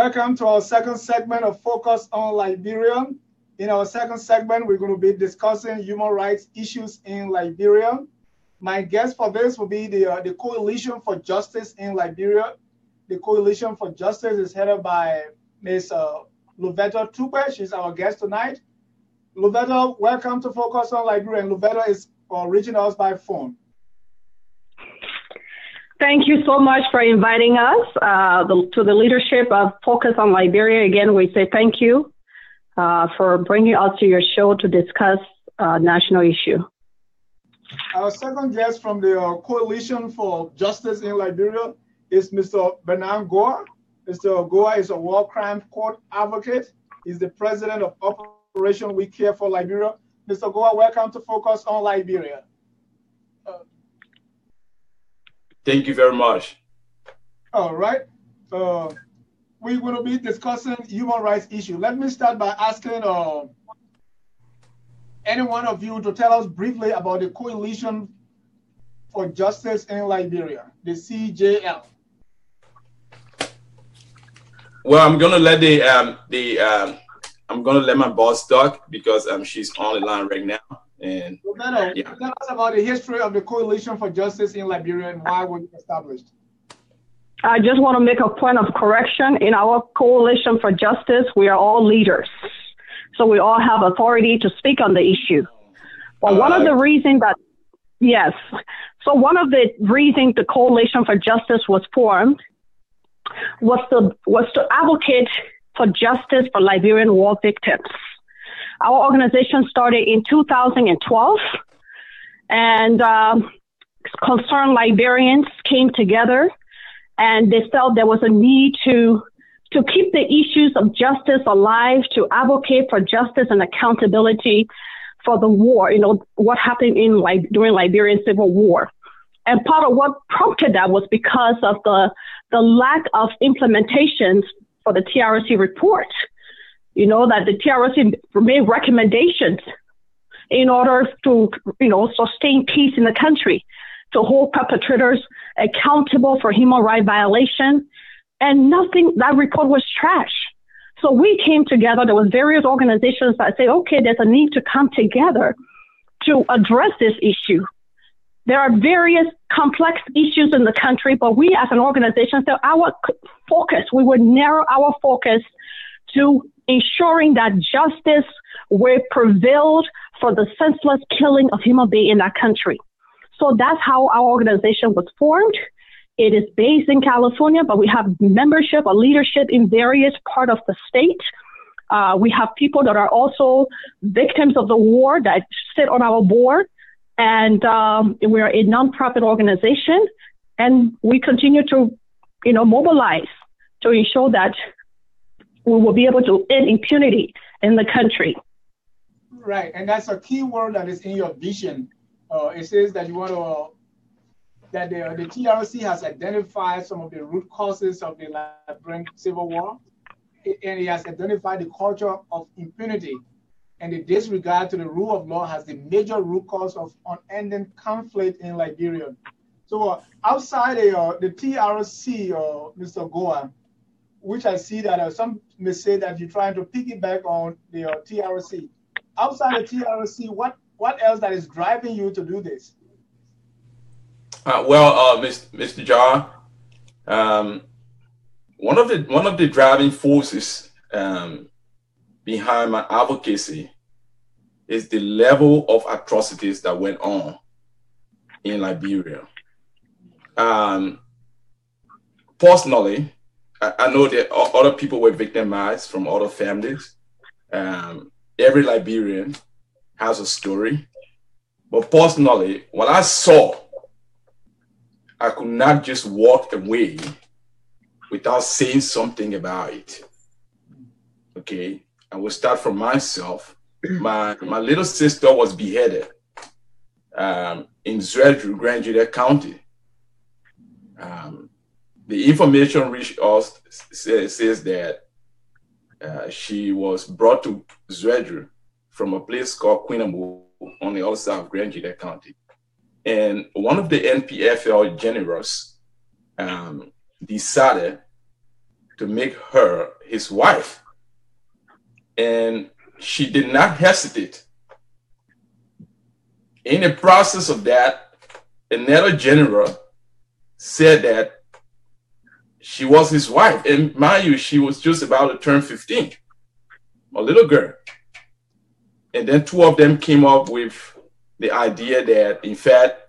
Speaker 1: welcome to our second segment of Focus on Liberia. In our second segment, we're going to be discussing human rights issues in Liberia. My guest for this will be the Coalition for Justice in Liberia. The Coalition for Justice is headed by Ms. Lovetta Tugbeh. She's our guest tonight. Lovetta, welcome to Focus on Liberia. And Lovetta is reaching us by phone.
Speaker 3: Thank you so much for inviting us to the leadership of Focus on Liberia. Again, we say thank you for bringing us to your show to discuss national issue.
Speaker 1: Our second guest from the Coalition for Justice in Liberia is Mr. Benard Goah. Mr. Goah is a war crime court advocate. He's the president of Operation We Care for Liberia. Mr. Goah, welcome to Focus on Liberia.
Speaker 4: Thank you very much.
Speaker 1: All right. We're going to be discussing human rights issues. Let me start by asking any one of you to tell us briefly about the Coalition for Justice in Liberia, the CJL.
Speaker 4: Well, I'm gonna let I'm gonna let my boss talk because she's on the line right now. And
Speaker 1: yeah. Tell us about the history of the Coalition for Justice in Liberia and why it was established.
Speaker 3: I just want to make a point of correction. In our Coalition for Justice, we are all leaders. So we all have authority to speak on the issue. But one of the reasons that, yes, so one of the reasons the Coalition for Justice was formed was to advocate for justice for Liberian war victims. Our organization started in 2012, and concerned Liberians came together, and they felt there was a need to keep the issues of justice alive, to advocate for justice and accountability for the war, what happened during Liberian Civil War. And part of what prompted that was because of the lack of implementations for the TRC report. That the TRC made recommendations in order to, sustain peace in the country, to hold perpetrators accountable for human rights violation, and nothing, that report was trash. So we came together, there was various organizations that say, okay, there's a need to come together to address this issue. There are various complex issues in the country, but we as an organization said we would narrow our focus to ensuring that justice will prevail for the senseless killing of human beings in our country. So that's how our organization was formed. It is based in California, but we have membership or leadership in various parts of the state. We have people that are also victims of the war that sit on our board. And we're a nonprofit organization, and we continue to, mobilize to ensure that we will be able to end impunity in the country.
Speaker 1: Right, and that's a key word that is in your vision. It says that you want to, that the TRC has identified some of the root causes of the Liberian Civil War, and it has identified the culture of impunity, and the disregard to the rule of law has the major root cause of unending conflict in Liberia. So outside the TRC, Mr. Goah, which I see that some may say that you're trying to piggyback on the TRC. Outside the TRC, what else that is driving you to do this?
Speaker 4: Mr. Jar, one of the driving forces behind my advocacy is the level of atrocities that went on in Liberia. Personally, I know that other people were victimized from other families. Every Liberian has a story. But personally, what I saw, I could not just walk away without saying something about it. Okay, I will start from myself. My little sister was beheaded in Zwedru, Grand Juda County. The information reached us says that she was brought to Zwedru from a place called Quinamu on the other side of Grand Juda County. And one of the NPFL generals decided to make her his wife. And she did not hesitate. In the process of that, another general said that she was his wife. And mind you, she was just about to turn 15, a little girl. And then two of them came up with the idea that, in fact,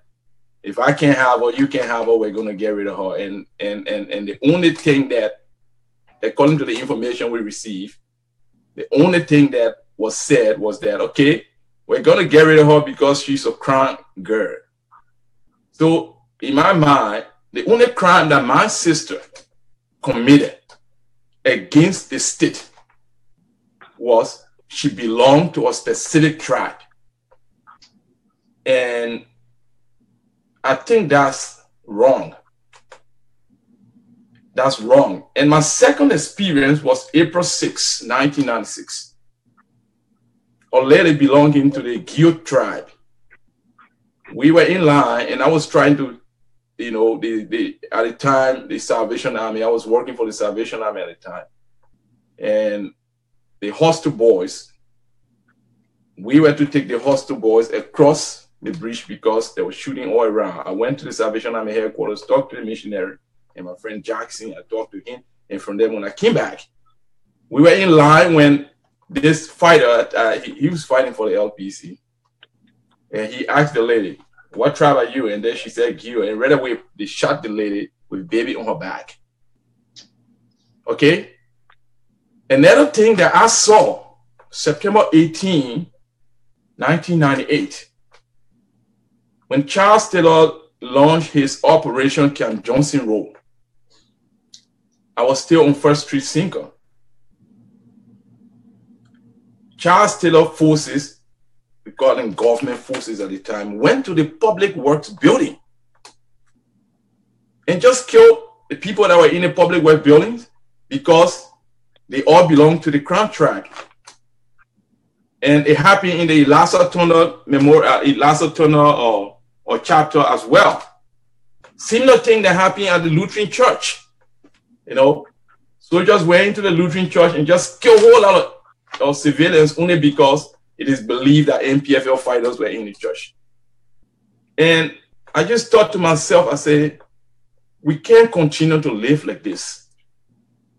Speaker 4: if I can't have her, you can't have her, we're going to get rid of her. And the only thing that, according to the information we received, the only thing that was said was that, okay, we're going to get rid of her because she's a crown girl. So in my mind, the only crime that my sister committed against the state was she belonged to a specific tribe. And I think that's wrong. That's wrong. And my second experience was April 6, 1996. A lady belonging to the Goah tribe. We were in line, and I was trying to, you know, at the time, the Salvation Army, I was working for the Salvation Army at the time. And the hostel boys, we were to take the hostel boys across the bridge because they were shooting all around. I went to the Salvation Army headquarters, talked to the missionary and my friend Jackson. I talked to him. And from there, when I came back, we were in line when this fighter, he was fighting for the LPC. And he asked the lady, what tribe are you? And then she said, Goah. And right away, they shot the lady with baby on her back. Okay? Another thing that I saw, September 18, 1998, when Charles Taylor launched his Operation Camp Johnson Road, I was still on First Street Sinker. Charles Taylor forces, we call them government forces at the time, went to the Public Works building and just killed the people that were in the Public Works buildings because they all belong to the Crown tribe. And it happened in the Elasa Turner Memorial, Elasa Turner or chapter as well. Similar thing that happened at the Lutheran Church. You know, soldiers went into the Lutheran Church and just killed a whole lot of civilians only because it is believed that MPFL fighters were in the church. And I just thought to myself, I said, we can't continue to live like this.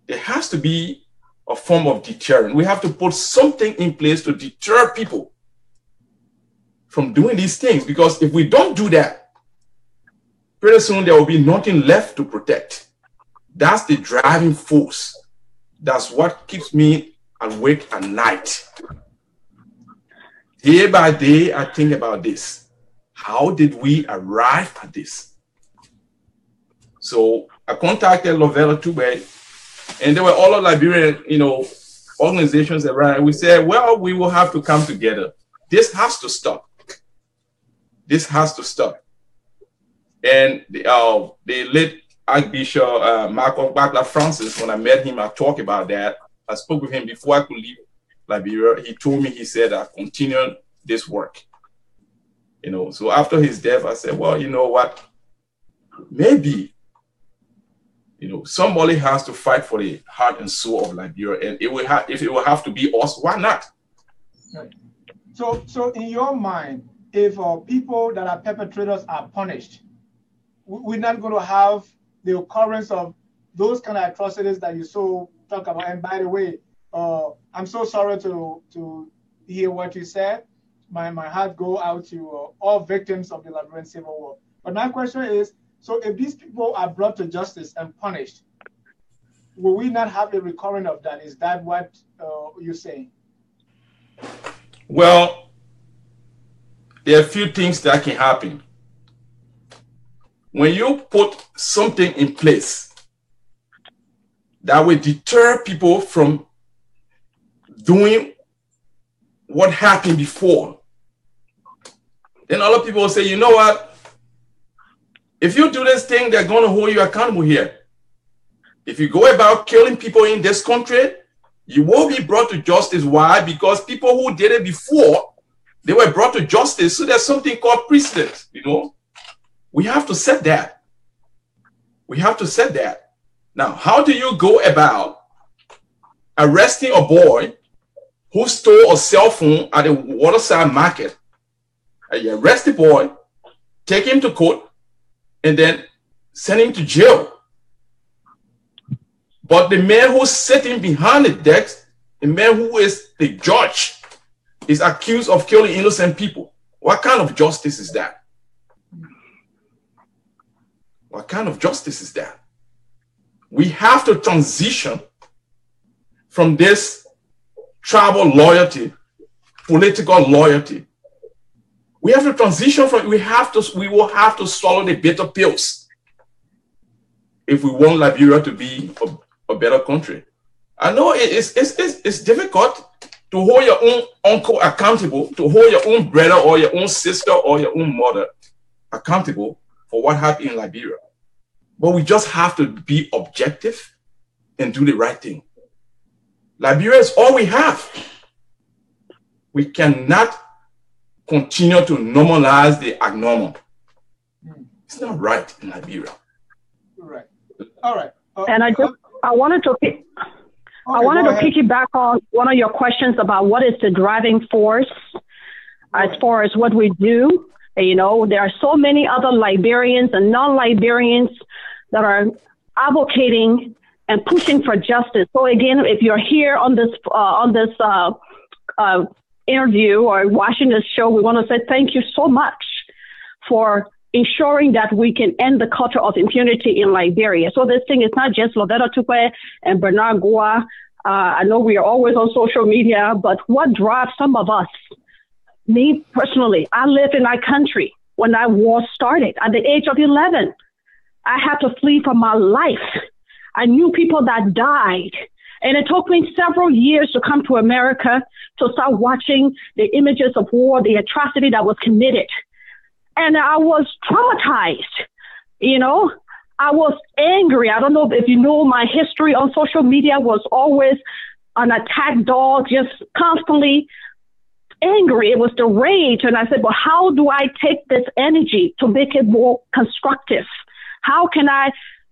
Speaker 4: There has to be a form of deterrent. We have to put something in place to deter people from doing these things, because if we don't do that, pretty soon there will be nothing left to protect. That's the driving force. That's what keeps me awake at night. Day by day, I think about this. How did we arrive at this? So I contacted Lovetta Tugbeh, and there were all of Liberian, you know, organizations around. And we said, well, we will have to come together. This has to stop. This has to stop. And the late Archbishop Marcus Bakla Francis, when I met him, I talked about that. I spoke with him before I could leave Liberia. He told me, he said, I continue this work. You know, so after his death, I said, well, you know what? Maybe, you know, somebody has to fight for the heart and soul of Liberia, and it will have, if it will have to be us, why not?
Speaker 1: Right. So in your mind, if people that are perpetrators are punished, we're not going to have the occurrence of those kind of atrocities that you so talk about. And by the way, I'm so sorry to hear what you said. My heart go out to all victims of the Liberian Civil War. But my question is, so if these people are brought to justice and punished, will we not have a recurrence of that? Is that what you're saying?
Speaker 4: Well, there are a few things that can happen. When you put something in place that will deter people from doing what happened before, then other people will say, you know what? If you do this thing, they're going to hold you accountable here. If you go about killing people in this country, you will be brought to justice. Why? Because people who did it before, they were brought to justice. So there's something called precedent, you know. We have to set that. We have to set that. Now, how do you go about arresting a boy who stole a cell phone at a waterside market? You arrest the boy, take him to court, and then send him to jail. But the man who's sitting behind the desk, the man who is the judge, is accused of killing innocent people. What kind of justice is that? What kind of justice is that? We have to transition from this tribal loyalty, political loyalty. We have to transition from, we will have to swallow the bitter pills if we want Liberia to be a better country. I know it's difficult to hold your own uncle accountable, to hold your own brother or your own sister or your own mother accountable for what happened in Liberia. But we just have to be objective and do the right thing. Liberia is all we have. We cannot continue to normalize the abnormal. It's not right in Liberia.
Speaker 1: Right. All right.
Speaker 3: And I wanted to piggyback on one of your questions about what is the driving force as far as what we do. You know, there are so many other Liberians and non-Liberians that are advocating and pushing for justice. So again, if you're here on this interview or watching this show, we want to say thank you so much for ensuring that we can end the culture of impunity in Liberia. So this thing is not just Lovetta, Tugbeh, and Benard, Goah. I know we are always on social media, but what drives some of us? Me personally, I lived in my country when that war started. At the age of 11, I had to flee for my life. I knew people that died. And it took me several years to come to America to start watching the images of war, the atrocity that was committed. And I was traumatized, you know. I was angry. I don't know if you know my history on social media was always an attack dog, just constantly angry. It was the rage. And I said, well, how do I take this energy to make it more constructive?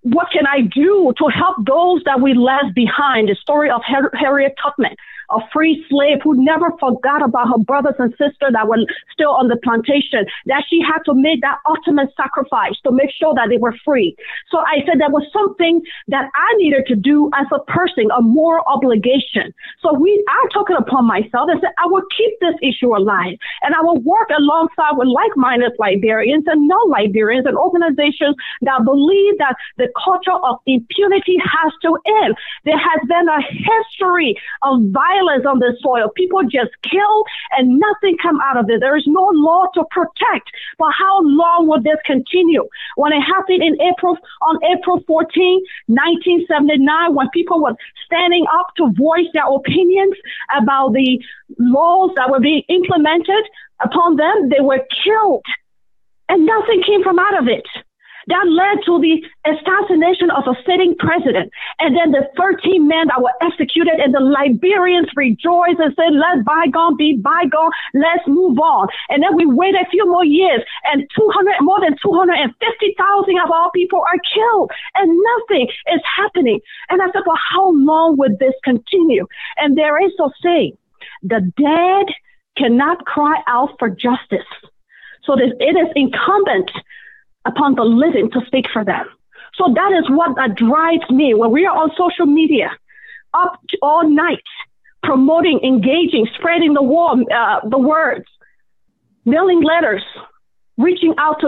Speaker 3: What can I do to help those that we left behind? The story of Harriet Tubman, a free slave who never forgot about her brothers and sisters that were still on the plantation, that she had to make that ultimate sacrifice to make sure that they were free. So I said there was something that I needed to do as a person, a moral obligation. So I took it upon myself and said, I will keep this issue alive. And I will work alongside with like-minded Liberians and non-Liberians and organizations that believe that the culture of impunity has to end. There has been a history of violence on this soil. People just kill and nothing come out of it. There is no law to protect. But how long will this continue? When it happened on April 14, 1979, when people were standing up to voice their opinions about the laws that were being implemented upon them, they were killed. And nothing came from out of it. That led to the assassination of a sitting president. And then the 13 men that were executed, and the Liberians rejoiced and said, let bygone be bygone, let's move on. And then we waited a few more years, and more than 250,000 of our people are killed, and nothing is happening. And I said, well, how long would this continue? And there is a saying, the dead cannot cry out for justice. So it is incumbent upon the living to speak for them. So that is what drives me when we are on social media, up all night, promoting, engaging, spreading the words, mailing letters, reaching out to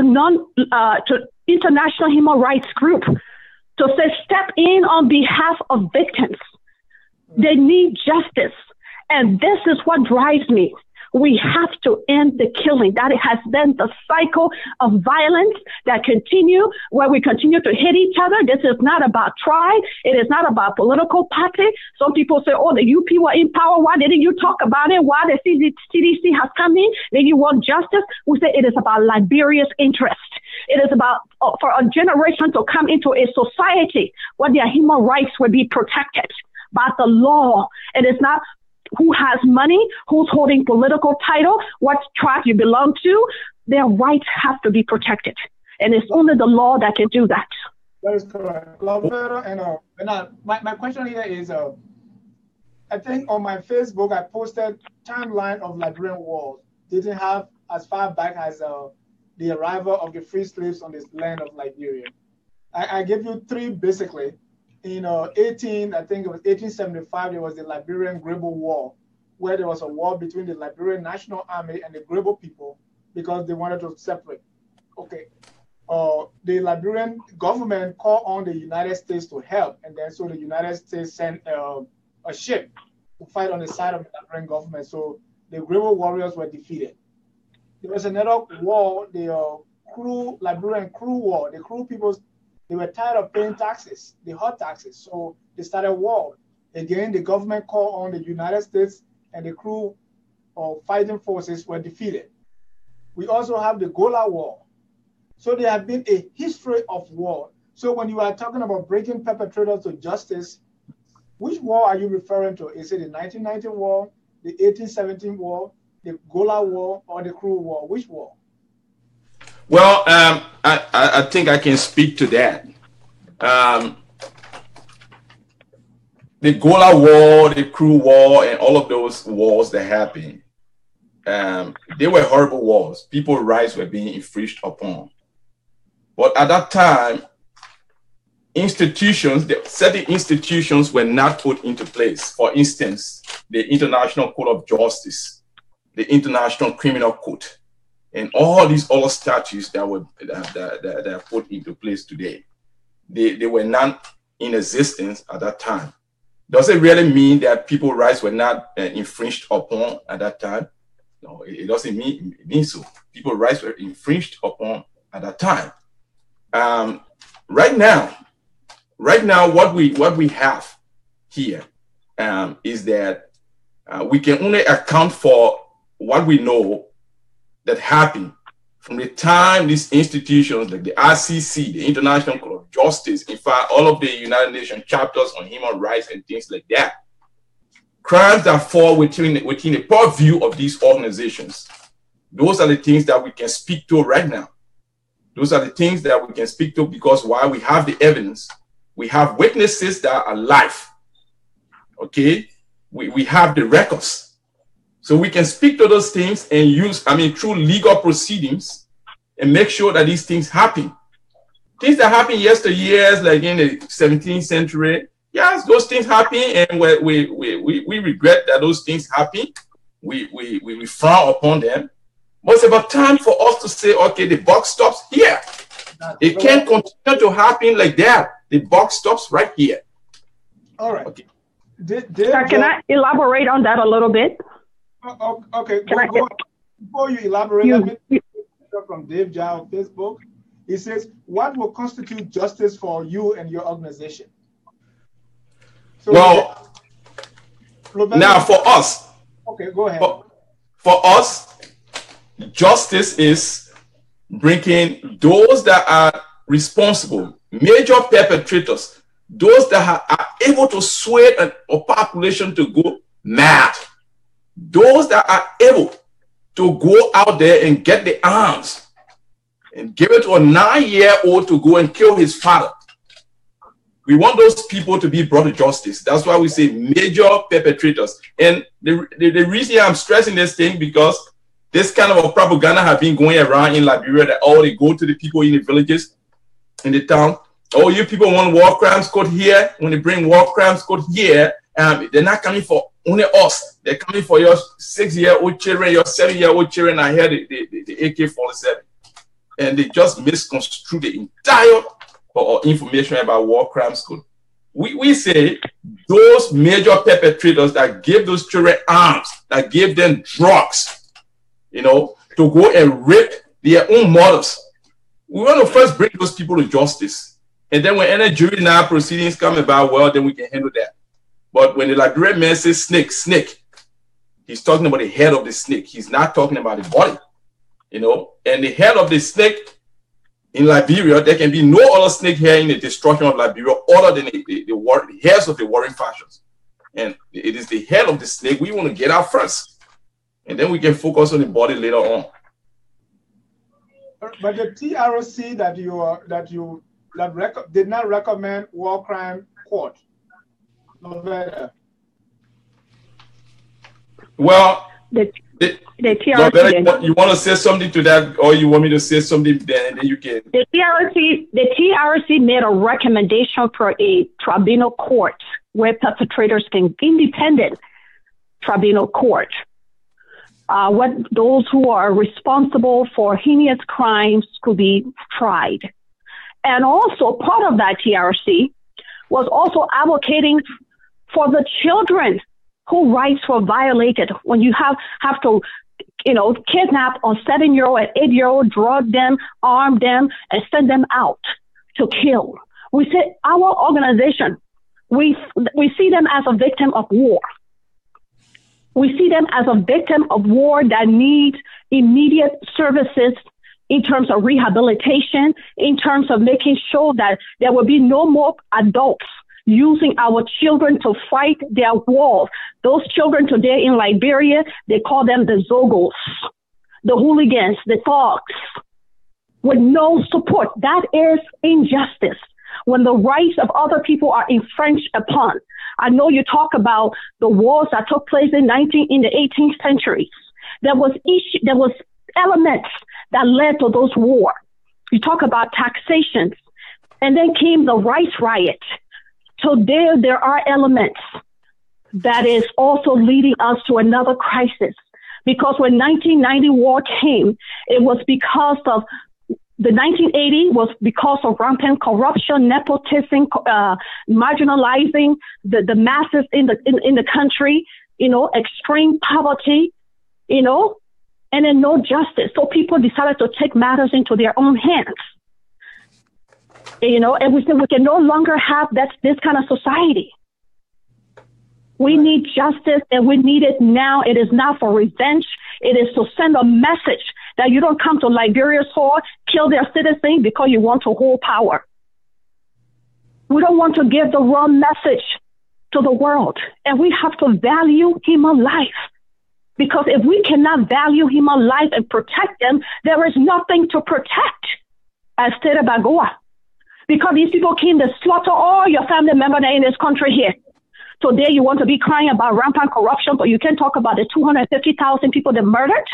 Speaker 3: international human rights group to say, step in on behalf of victims. They need justice. And this is what drives me. We have to end the killing. That has been the cycle of violence that continue, where we continue to hit each other. This is not about tribe. It is not about political party. Some people say, oh, the UP were in power. Why didn't you talk about it? Why the CDC has come in? Then you want justice. We say it is about Liberia's interest. It is about for a generation to come into a society where their human rights will be protected by the law. It is not who has money, who's holding political title, what tribe you belong to. Their rights have to be protected. And it's only the law that can do that.
Speaker 1: That is correct. Lovetta and Benard, my question here is, I think on my Facebook I posted timeline of Liberian wars. Didn't have as far back as the arrival of the free slaves on this land of Liberia. I gave you three basically. In I think it was 1875, there was the Liberian Gribble War, where there was a war between the Liberian National Army and the Gribble people because they wanted to separate. Okay. The Liberian government called on the United States to help, and then so the United States sent a ship to fight on the side of the Liberian government. So the Gribble warriors were defeated. There was another war, the Liberian Crew War. The Crew people, they were tired of paying taxes, the hot taxes, so they started war. Again, the government called on the United States, and the Crew fighting forces were defeated. We also have the Goah War. So there have been a history of war. So when you are talking about bringing perpetrators to justice, which war are you referring to? Is it the 1990 war, the 1817 war, the Goah War, or the Crew War? Which war?
Speaker 4: Well, I think I can speak to that. The Goah War, the Crew War, and all of those wars that happened, they were horrible wars. People's rights were being infringed upon. But at that time, certain institutions were not put into place. For instance, the International Court of Justice, the International Criminal Court, and all these other statutes that are put into place today. They were not in existence at that time. Does it really mean that people's rights were not infringed upon at that time? No, it doesn't mean so. People's rights were infringed upon at that time. Right now, what we have here is that we can only account for what we know that happened from the time these institutions like the ICC, the International Court of Justice, in fact, all of the United Nations chapters on human rights and things like that, crimes that fall within the purview of these organizations. Those are the things that we can speak to right now. Those are the things that we can speak to because while we have the evidence, we have witnesses that are alive. Okay? We have the records. So we can speak to those things and use, through legal proceedings and make sure that these things happen. Things that happened yesteryears, like in the 17th century, yes, those things happen, and we regret that those things happen. We frown upon them. But it's about time for us to say, okay, the buck stops here. It can't continue to happen like that. The buck stops right here.
Speaker 1: All right.
Speaker 3: Okay. Can I elaborate on that a little bit?
Speaker 1: Okay. Before you elaborate, let me from Dave Jai on Facebook. He says, what will constitute justice for you and your organization? So
Speaker 4: well, now for us.
Speaker 1: Okay, go ahead.
Speaker 4: For us, justice is bringing those that are responsible, major perpetrators, those that are able to sway a population to go mad, those that are able to go out there and get the arms and give it to a 9-year-old to go and kill his father. We want those people to be brought to justice. That's why we say major perpetrators. And the reason I'm stressing this thing because this kind of a propaganda has been going around in Liberia that they go to the people in the villages, in the town. Oh, you people want war crimes court here. When they bring war crimes court here, they're not coming for only us. They're coming for your 6-year-old children, your 7-year-old children. I hear the AK-47. And they just misconstrue the entire information about war crimes court. We say those major perpetrators that give those children arms, that give them drugs, to go and rape their own mothers. We want to first bring those people to justice. And then when any juvenile proceedings come about, well, then we can handle that. But when the Liberian man says snake, he's talking about the head of the snake. He's not talking about the body, And the head of the snake in Liberia, there can be no other snake here in the destruction of Liberia other than the heads of the warring factions. And it is the head of the snake we want to get out first. And then we can focus on the body later on.
Speaker 1: But the TRC that you that did not recommend war crime court. Lovetta.
Speaker 4: Well,
Speaker 3: the TRC.
Speaker 4: Lovetta, you want to say something to that, or you want me to say something then you can?
Speaker 3: The TRC made a recommendation for a tribunal court where perpetrators can independent tribunal court. What those who are responsible for heinous crimes could be tried. And also part of that TRC was also advocating for the children whose rights were violated when you have to, kidnap a 7-year-old and 8-year-old, drug them, arm them, and send them out to kill. We say our organization, we see them as a victim of war. We see them as a victim of war that needs immediate services in terms of rehabilitation, in terms of making sure that there will be no more adults using our children to fight their wars. Those children today in Liberia, they call them the Zogos, the hooligans, the thugs, with no support. That is injustice. When the rights of other people are infringed upon. I know you talk about the wars that took place in the 18th century. There was elements that led to those wars. You talk about taxation, and then came the rights riot. So there are elements that is also leading us to another crisis. Because when 1990 war came, it was because of the 1980 was because of rampant corruption, nepotism, marginalizing the masses in the country, extreme poverty, and then no justice. So people decided to take matters into their own hands. And we said we can no longer have this kind of society. We need justice, and we need it now. It is not for revenge. It is to send a message that you don't come to Liberia's soil, kill their citizens because you want to hold power. We don't want to give the wrong message to the world, and we have to value human life. Because if we cannot value human life and protect them, there is nothing to protect, as stated by Goah. Because these people came to slaughter all your family members in this country here. Today you want to be crying about rampant corruption, but you can't talk about the 250,000 people that murdered.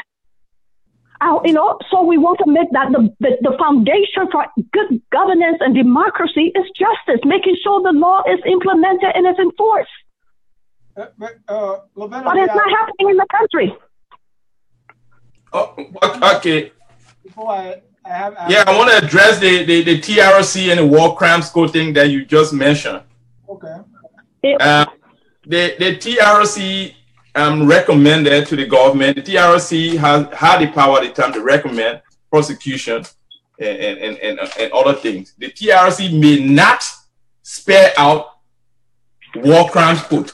Speaker 3: So we want to make that the foundation for good governance and democracy is justice, making sure the law is implemented and is enforced.
Speaker 1: Lovetta,
Speaker 3: but it's not happening in the country.
Speaker 4: Oh, okay.
Speaker 1: Before I
Speaker 4: want to address the TRC and the war crimes code thing that you just mentioned.
Speaker 1: Okay.
Speaker 4: The TRC recommended to the government. The TRC had the power at the time to recommend prosecution and other things. The TRC may not spare out war crimes code,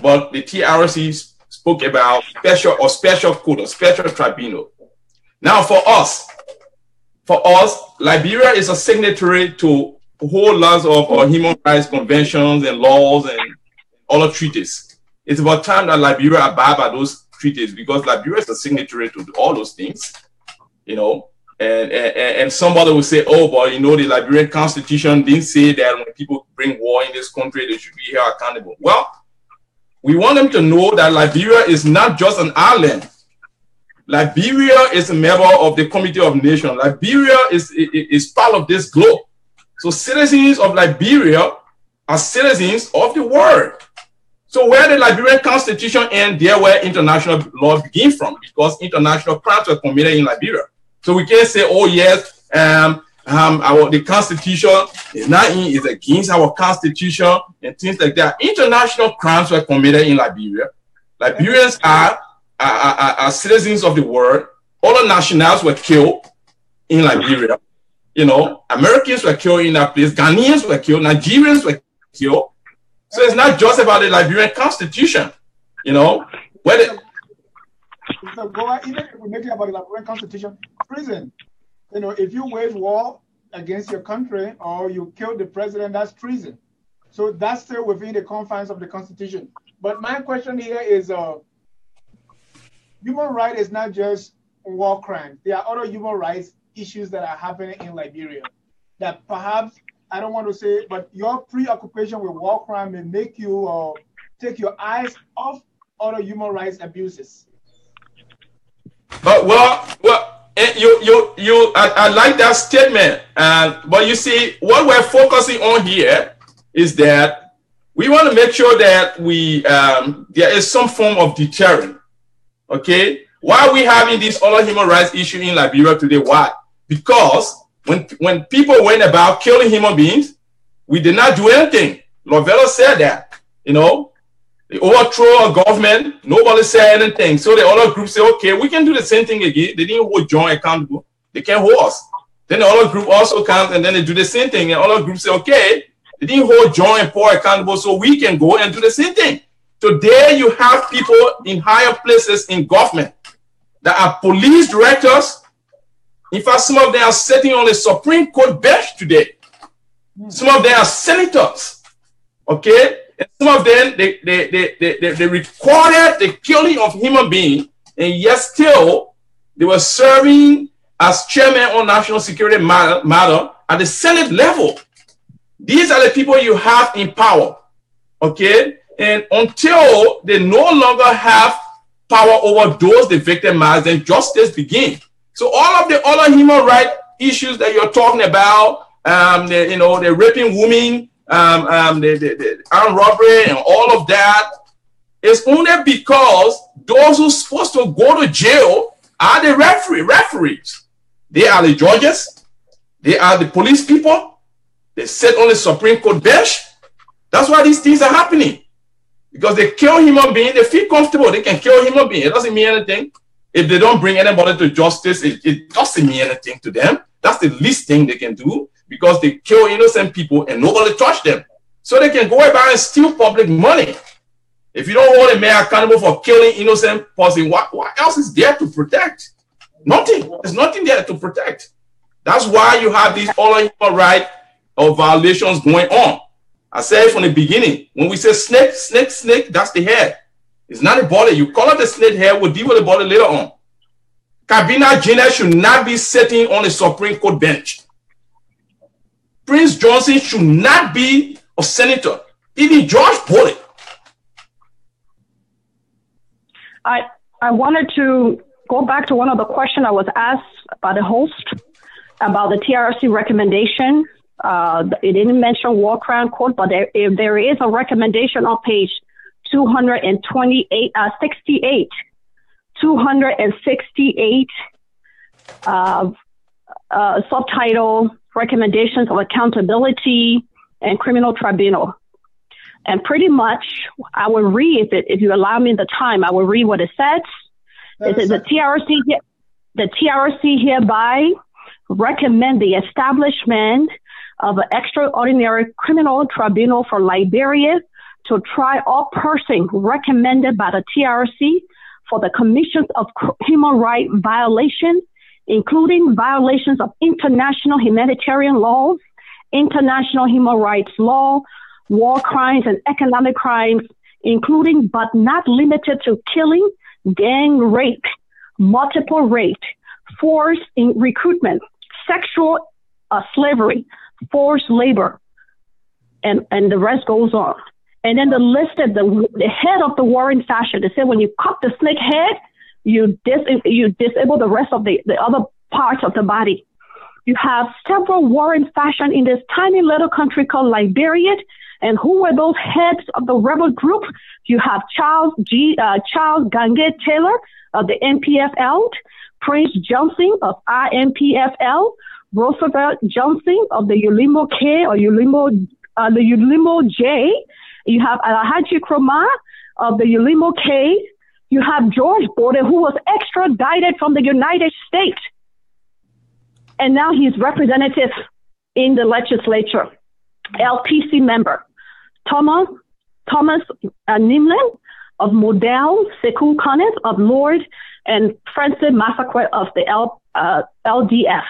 Speaker 4: but the TRC spoke about special code or special tribunal. Now, for us, Liberia is a signatory to a whole lot of human rights conventions and laws and other treaties. It's about time that Liberia abide by those treaties, because Liberia is a signatory to all those things, and somebody will say, oh, but the Liberian Constitution didn't say that when people bring war in this country, they should be held accountable. Well, we want them to know that Liberia is not just an island. Liberia is a member of the Committee of Nations. Liberia is part of this globe. So citizens of Liberia are citizens of the world. So where the Liberian Constitution ends, there where international law begins from, because international crimes were committed in Liberia. So we can't say, oh yes, the Constitution is against our Constitution and things like that. International crimes were committed in Liberia. Liberians are citizens of the world. Other nationals were killed in Liberia. Americans were killed in that place. Ghanaians were killed. Nigerians were killed. So it's not just about the Liberian Constitution, So
Speaker 1: Goah, even if we're making about the Liberian Constitution, prison, if you wage war against your country or you kill the president, that's treason. So that's still within the confines of the Constitution. But my question here is, human rights is not just war crimes. There are other human rights issues that are happening in Liberia. that perhaps, I don't want to say, but your preoccupation with war crime may make you take your eyes off other human rights abuses?
Speaker 4: But I like that statement. But you see, what we're focusing on here is that we want to make sure that there is some form of deterrent. Okay, why are we having this other human rights issue in Liberia today? Why? Because when people went about killing human beings, we did not do anything. Lovetta said that, they overthrow a government, nobody said anything. So the other group say, okay, we can do the same thing again. They didn't hold John accountable. They can't hold us. Then the other group also comes and then they do the same thing. And the other group say, okay, they didn't hold John and Paul accountable, so we can go and do the same thing. Today you have people in higher places in government that are police directors. In fact, some of them are sitting on the Supreme Court bench today. Some of them are senators. Okay? And some of them, they recorded the killing of human beings, and yet still they were serving as chairman on national security matter at the Senate level. These are the people you have in power. Okay? And until they no longer have power over those they victimize, then justice begins. So all of the other human rights issues that you're talking about, the raping women, the armed robbery and all of that, is only because those who are supposed to go to jail are the referees. They are the judges. They are the police people. They sit on the Supreme Court bench. That's why these things are happening. Because they kill human beings, they feel comfortable. They can kill human beings. It doesn't mean anything. If they don't bring anybody to justice, it doesn't mean anything to them. That's the least thing they can do, because they kill innocent people and nobody touch them. So they can go about and steal public money. If you don't hold a man accountable for killing innocent person, what else is there to protect? Nothing. There's nothing there to protect. That's why you have these other human rights or violations going on. I said from the beginning, when we say snake, that's the head. It's not the body. You call it the snake head, we'll deal with the body later on. Kabina Jr. should not be sitting on the Supreme Court bench. Prince Johnson should not be a senator. Even George Bush.
Speaker 3: I wanted to go back to one of the questions I was asked by the host about the TRC recommendation. It didn't mention war crime court, but there is a recommendation on page 268, subtitle recommendations of accountability and criminal tribunal. And pretty much, I will read, if you allow me the time, I will read what it says. It says the TRC hereby recommend the establishment of an extraordinary criminal tribunal for Liberia to try all persons recommended by the TRC for the commission of human rights violations, including violations of international humanitarian laws, international human rights law, war crimes and economic crimes, including but not limited to killing, gang rape, multiple rape, forced recruitment, sexual slavery, forced labor, and the rest goes on. And then the list of the head of the warring faction, they said when you cut the snake head, you disable the rest of the other parts of the body. You have several warring faction in this tiny little country called Liberia. And who were those heads of the rebel group? You have Charles Gange Taylor of the NPFL, Prince Johnson of INPFL, Roosevelt Johnson of the Ulimo K or the Ulimo J. You have Alhaji Kroma of the Ulimo K. You have George Borden, who was extradited from the United States. And now he's representative in the legislature, LPC member. Thomas Nimlin of Model, Sekou Kenneth of Lord, and Francien Massaquet of the LDF.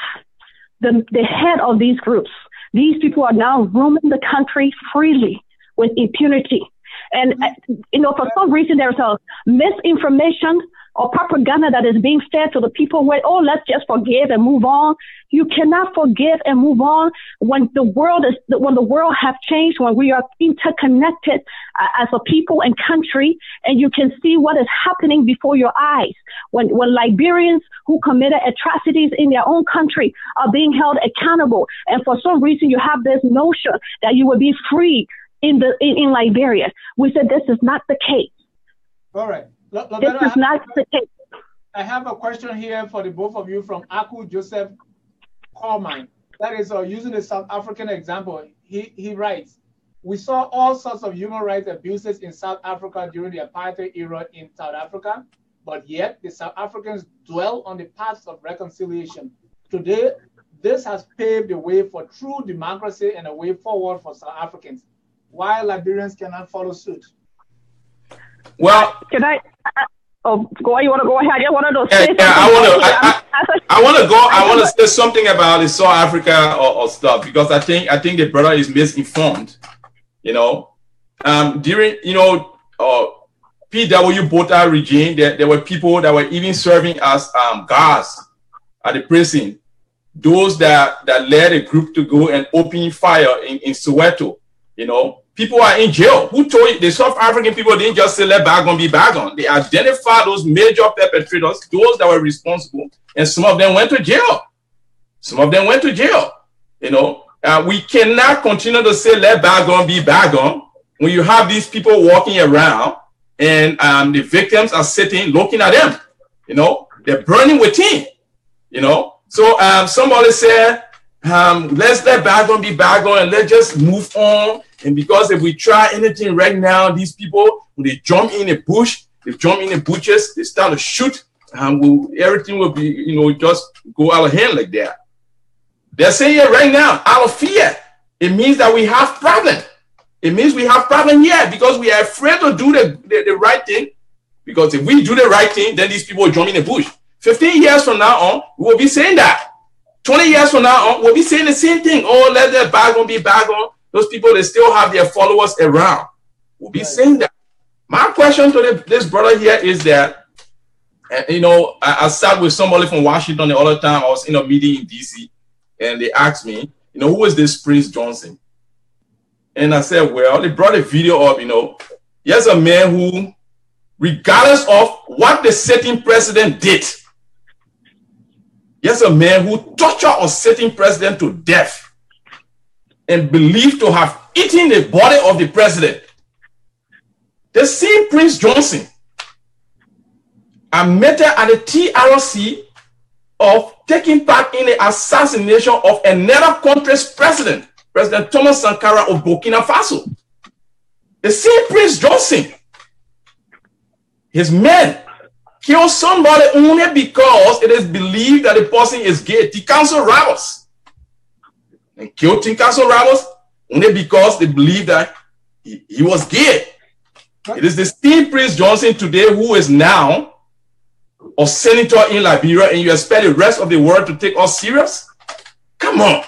Speaker 3: The head of these groups. These people are now roaming the country freely with impunity. And, for some reason, there's a misinformation or propaganda that is being fed to the people where, oh, let's just forgive and move on. You cannot forgive and move on when the world have changed, when we are interconnected as a people and country, and you can see what is happening before your eyes. When Liberians who committed atrocities in their own country are being held accountable, and for some reason you have this notion that you will be free in Liberia. We said this is not the case.
Speaker 1: All right.
Speaker 3: This is not the case.
Speaker 1: I have a question here for the both of you from Aku Joseph Cormine. That is using the South African example. He writes, we saw all sorts of human rights abuses in South Africa during the apartheid era in South Africa, but yet the South Africans dwell on the paths of reconciliation. Today, this has paved the way for true democracy and a way forward for South Africans. Why Liberians cannot follow suit?
Speaker 4: Well,
Speaker 3: can I? Goah, you want to go ahead? You want to
Speaker 4: say something? I want to go. I want to say something about the South Africa or stuff, because I think the brother is misinformed. During PW Botha regime, there were people that were even serving as guards at the prison. Those that led a group to go and open fire in Soweto. People are in jail. Who told you? The South African people didn't just say let bygone be bygone. They identified those major perpetrators, those that were responsible, and some of them went to jail. We cannot continue to say let bygone be bygone when you have these people walking around and the victims are sitting looking at them. They're burning within. So somebody said, let's let bygone be bygone and let's just move on. And because if we try anything right now, these people, when they jump in a bush, they jump in the bushes, they start to shoot, everything will be, just go out of hand like that. They're saying it right now, out of fear. It means that we have problem. It means we have problem here because we are afraid to do the right thing. Because if we do the right thing, then these people will jump in the bush. 15 years from now on, we will be saying that. 20 years from now on, we'll be saying the same thing. Oh, let the bygone be bygone. Those people, they still have their followers around. We'll be saying that. My question to this brother here is that, I sat with somebody from Washington the other time. I was in a meeting in DC, and they asked me, who is this Prince Johnson? And I said, well, they brought a video up, here's a man who, regardless of what the sitting president did, here's a man who tortured a sitting president to death and believed to have eaten the body of the president. The same Prince Johnson admitted at the TRC of taking part in the assassination of another country's president, President Thomas Sankara of Burkina Faso. The same Prince Johnson, his men, killed somebody only because it is believed that the person is gay. Tinkanso Ravos. And killed Tinkanso Ravos only because they believe that he was gay. It is the same Prince Johnson today who is now a senator in Liberia, and you expect the rest of the world to take us serious? Come on.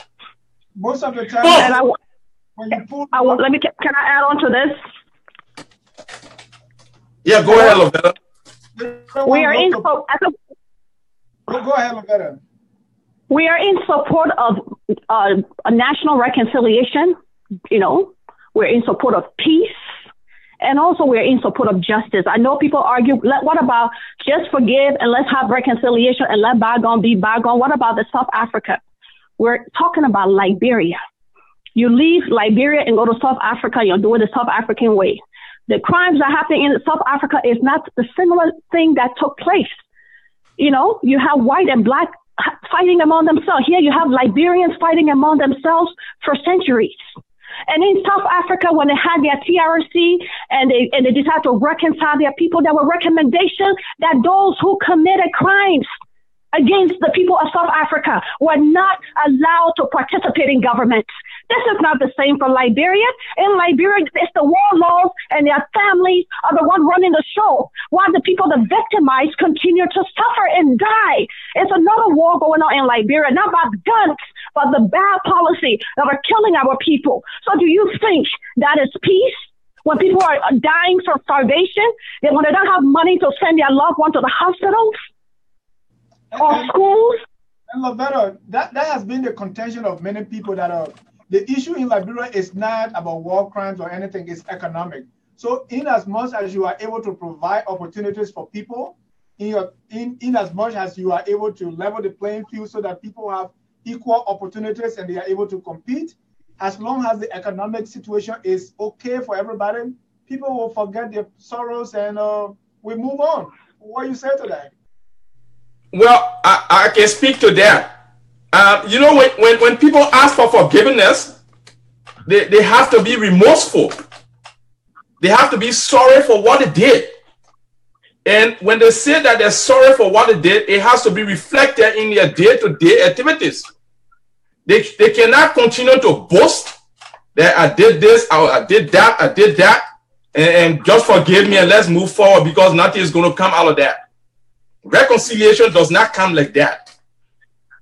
Speaker 1: Most of the time,
Speaker 3: can I add on to this?
Speaker 4: Yeah, go ahead, Lovetta.
Speaker 3: We are in
Speaker 1: go ahead, Lovetta.
Speaker 3: We are in support of a national reconciliation. We're in support of peace, and also we're in support of justice. I know people argue, what about just forgive and let's have reconciliation and let bygone be bygone? What about the South Africa? We're talking about Liberia. You leave Liberia and go to South Africa, you're doing the South African way. The crimes that happen in South Africa is not the similar thing that took place. You have white and black fighting among themselves. Here you have Liberians fighting among themselves for centuries. And in South Africa, when they had their TRC and they decided to reconcile their people, there were recommendations that those who committed crimes against the people of South Africa were not allowed to participate in government. This is not the same for Liberia. In Liberia, it's the warlords and their families are the ones running the show, while the people, the victimized, continue to suffer and die. It's another war going on in Liberia, not about guns, but the bad policy that are killing our people. So do you think that is peace? When people are dying from starvation, then when they don't have money to send their loved one to the hospitals or schools.
Speaker 1: And Lovetta, that has been the contention of many people that the issue in Liberia is not about war crimes or anything, it's economic. So in as much as you are able to provide opportunities for people, in as much as you are able to level the playing field so that people have equal opportunities and they are able to compete, as long as the economic situation is okay for everybody, people will forget their sorrows and we move on. What do you say to that?
Speaker 4: Well, I can speak to that. You know, when people ask for forgiveness, they have to be remorseful. They have to be sorry for what they did. And when they say that they're sorry for what they did, it has to be reflected in their day-to-day activities. They cannot continue to boast that I did this, I did that, and just forgive me and let's move forward because nothing is going to come out of that. Reconciliation does not come like that.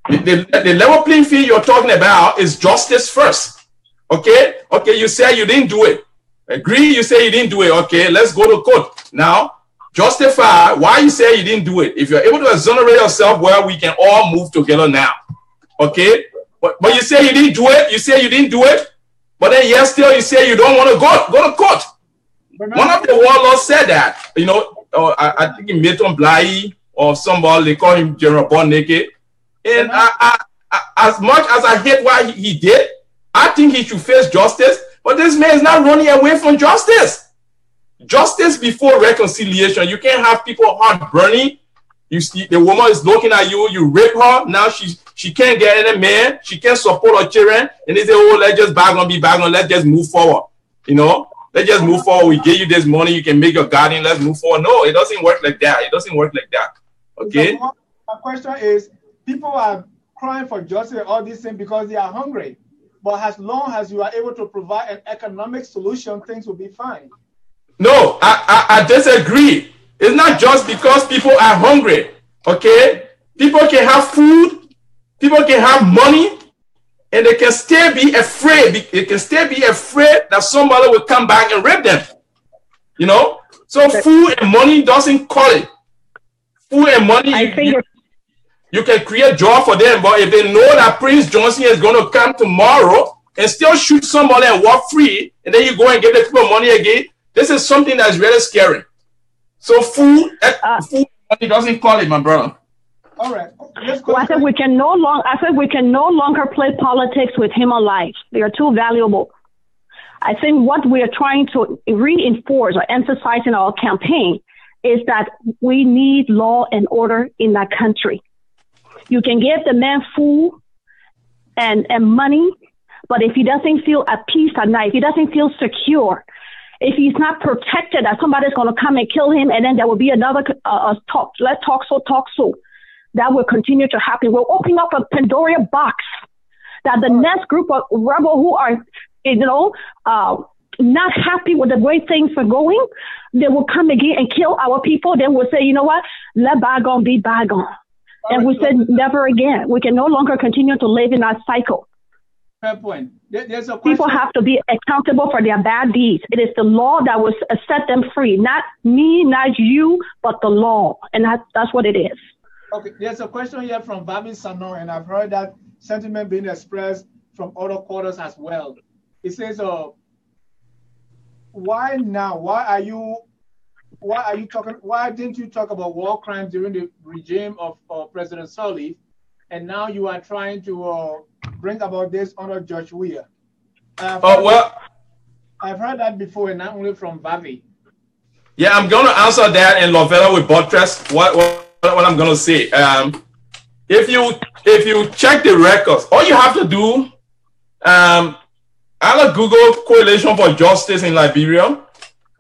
Speaker 4: The level playing field you're talking about is justice first. Okay, you say you didn't do it. Agree, you say you didn't do it. Okay, let's go to court. Now, justify why you say you didn't do it. If you're able to exonerate yourself, well, we can all move together now. Okay, but you say you didn't do it. You say you didn't do it, but then yes, still you say you don't want to go to court. One of the warlords said that. You know, I think in Martin-Kpeyei or somebody, they call him General Boneke. And as much as I hate what he did, I think he should face justice. But this man is not running away from justice. Justice before reconciliation. You can't have people heart burning. You see, the woman is looking at you. You rape her. Now she can't get any man. She can't support her children. And they say, "Oh, let's just be back on. Let's just move forward." You know, let's just move forward. We give you this money. You can make your garden. Let's move forward. No, it doesn't work like that. It doesn't work like that. Okay.
Speaker 1: So my question is, people are crying for justice and all these things because they are hungry. But as long as you are able to provide an economic solution, things will be fine.
Speaker 4: No, I disagree. It's not just because people are hungry. Okay, people can have food, people can have money, and they can still be afraid. They can still be afraid that somebody will come back and rape them. You know, so food and money doesn't call it. Food and money, you can create job for them, but if they know that Prince Johnson is going to come tomorrow and still shoot somebody and walk free, and then you go and give the people money again, this is something that's really scary. So food and money doesn't call it, my brother.
Speaker 1: All right.
Speaker 3: I said we can no longer play politics with him alive. They are too valuable. I think what we are trying to reinforce or emphasize in our campaign is that we need law and order in that country. You can give the man food and money, but if he doesn't feel at peace at night, if he doesn't feel secure, if he's not protected that somebody's going to come and kill him, and then there will be another talk so, that will continue to happen. We're opening up a Pandora box that the next group of rebels who are, not happy with the way things are going, they will come again and kill our people. Then we'll say, you know what, let bygone be bygone. And we said never again. We can no longer continue to live in that cycle.
Speaker 1: Fair point. There's a question.
Speaker 3: People have to be accountable for their bad deeds. It is the law that will set them free. Not me, not you, but the law. And that's what it is.
Speaker 1: Okay, there's a question here from Babi Sano, and I've heard that sentiment being expressed from other quarters as well. It says, why now? Why didn't you talk about war crimes during the regime of President Sirleaf, and now you are trying to bring about this under George Weah? I've heard that before, and not only from Bavi.
Speaker 4: Yeah, I'm going to answer that, and Lovetta will buttress what I'm going to say. If you check the records, all you have to do, either Google Coalition for Justice in Liberia,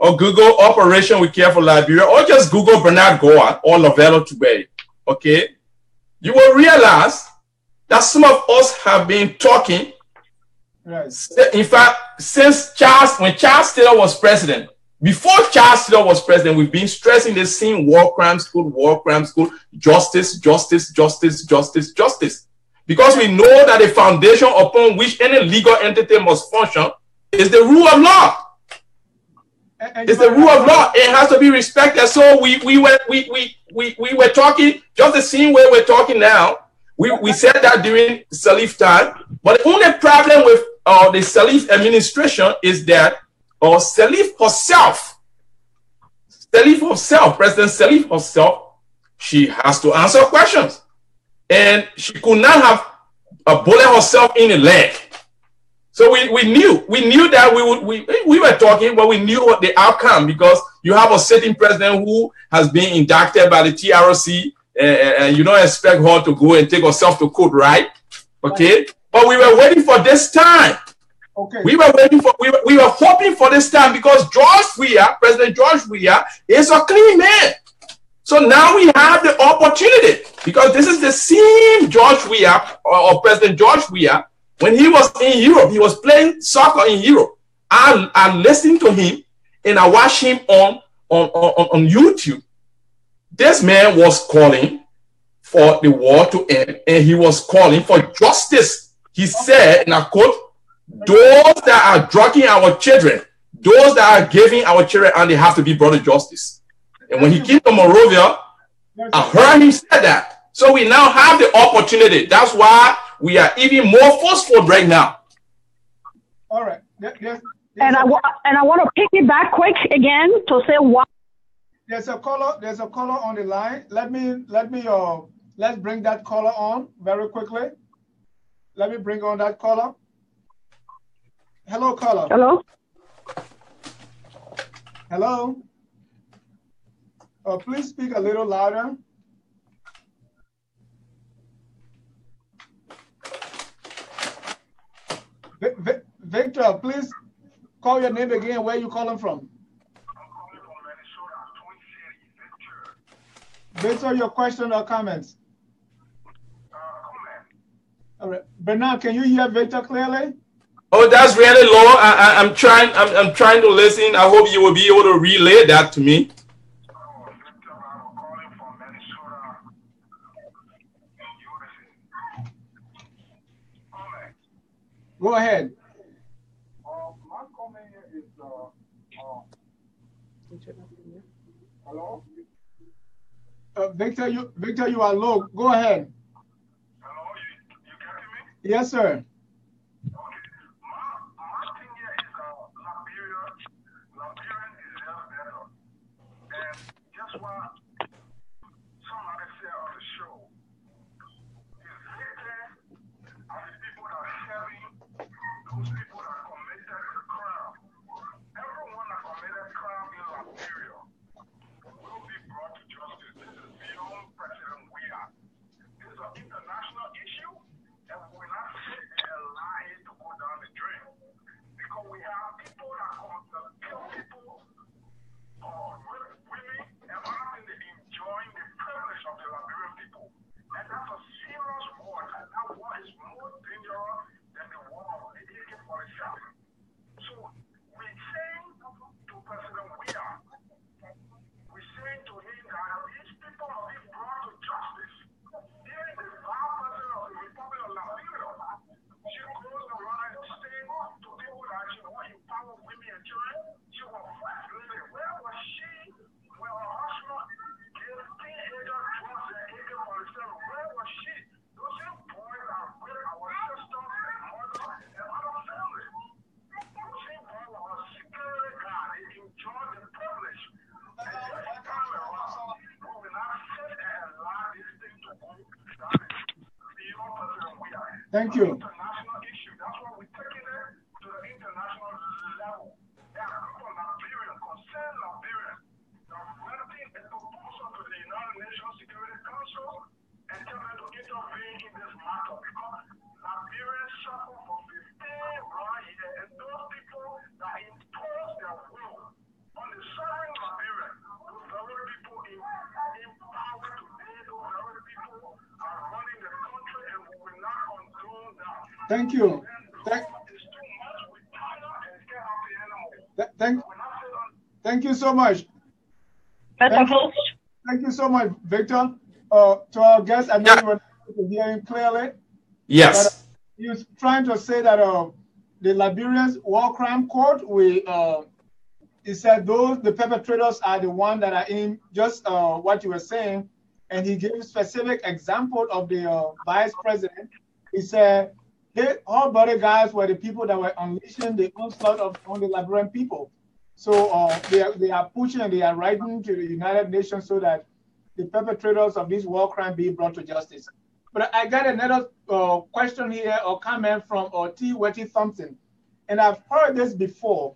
Speaker 4: or Google Operation We Care for Liberia, or just Google Benard Goah or Lovetta Tugbeh. Okay, you will realize that some of us have been talking.
Speaker 1: Right.
Speaker 4: In fact, since when Charles Taylor was president, before Charles Taylor was president, we've been stressing the same war crime school, justice, justice, justice, justice, justice. Because we know that the foundation upon which any legal entity must function is the rule of law. It's the rule of law. It has to be respected. So we were talking just the same way we're talking now. We said that during Salif time, but the only problem with the Salif administration is that Salif herself, President Salif herself, she has to answer questions, and she could not have a bullet herself in the leg. So we knew that we were talking, but we knew what the outcome, because you have a sitting president who has been indicted by the TRC, and you don't expect her to go and take herself to court, right? Okay, but we were waiting for this time.
Speaker 1: Okay,
Speaker 4: we were hoping for this time, because President George Weah is a clean man. So now we have the opportunity, because this is the same George Weah, or President George Weah. When he was in Europe, he was playing soccer in Europe. I listened to him and I watched him on YouTube. This man was calling for the war to end, and he was calling for justice. He said, and I quote, "Those that are drugging our children, those that are giving our children, and they have to be brought to justice." And when he came to Monrovia, I heard him say that. So we now have the opportunity. That's why we are even more forceful right now.
Speaker 1: All right.
Speaker 3: And I want to pick it back quick again to say why.
Speaker 1: There's a caller on the line. Let's bring that caller on very quickly. Let me bring on that caller. Hello, caller.
Speaker 3: Hello.
Speaker 1: Hello. Please speak a little louder. Victor, please call your name again. Where are you calling from?
Speaker 5: I'm calling from Minnesota, Twin City, Victor.
Speaker 1: Victor, your question or comments?
Speaker 5: Comment.
Speaker 1: All right, Benard, can you hear Victor clearly?
Speaker 4: Oh, that's really low. I'm trying to listen. I hope you will be able to relay that to me.
Speaker 5: Victor, I'm calling from Minnesota, USA. Comment.
Speaker 1: Go ahead.
Speaker 5: My comment is, hello?
Speaker 1: Victor, you are low. Go ahead.
Speaker 5: Hello, you getting me?
Speaker 1: Yes, sir.
Speaker 5: Okay. My thing here is Liberian is just better. And just what somebody said on the show is victims are the people that are serving those people that committed the crime. Everyone that committed crime in Liberia will be brought to justice. This is beyond President Weah. This is an international issue, and we will not sit and allow it to go down the drain. Because we have people that kill people, women, and other things that enjoying the privilege of the Liberian people. And that's a serious war. And that war is more dangerous than the war of the AK-47. So we're saying to President Weah, we're saying to him that these people are being brought to justice. Even the vice president of the Republic of Liberia, she goes around and saying to people that she want to empower women and children, she was first lady. Where was she when her husband gave teenagers drugs and AK-47? Where was she? Those same boys are with our sisters and mothers and other families. Those same boys were a security guard. They enjoyed the privilege. And this time around, we will not sit and allow this thing to go down beyond President Weah.
Speaker 1: Thank you.
Speaker 5: International issue. That's why we're taking it to the international level. There are people Liberian, concerned Liberian, that are writing a proposal to the United Nations Security Council and tell them to intervene in this matter, because Liberians suffer for 15 right here, and those people that impose their will on the sovereign Liberian, those very people in power today, those very people are running the country, and we will not condone that.
Speaker 1: Thank you. Thank you so much. Thank you so much, Victor. To our guest, I know you were able to hear him clearly.
Speaker 4: Yes.
Speaker 1: But, he was trying to say that the Liberians War Crime Court he said the perpetrators are the ones that are in just what you were saying, and he gave specific example of the vice president. He said all bodyguards were the people that were unleashing the onslaught on the Liberian people. So they are pushing and they are writing to the United Nations so that the perpetrators of this war crime be brought to justice. But I got another question here or comment from T-Wetty-Thompson. And I've heard this before.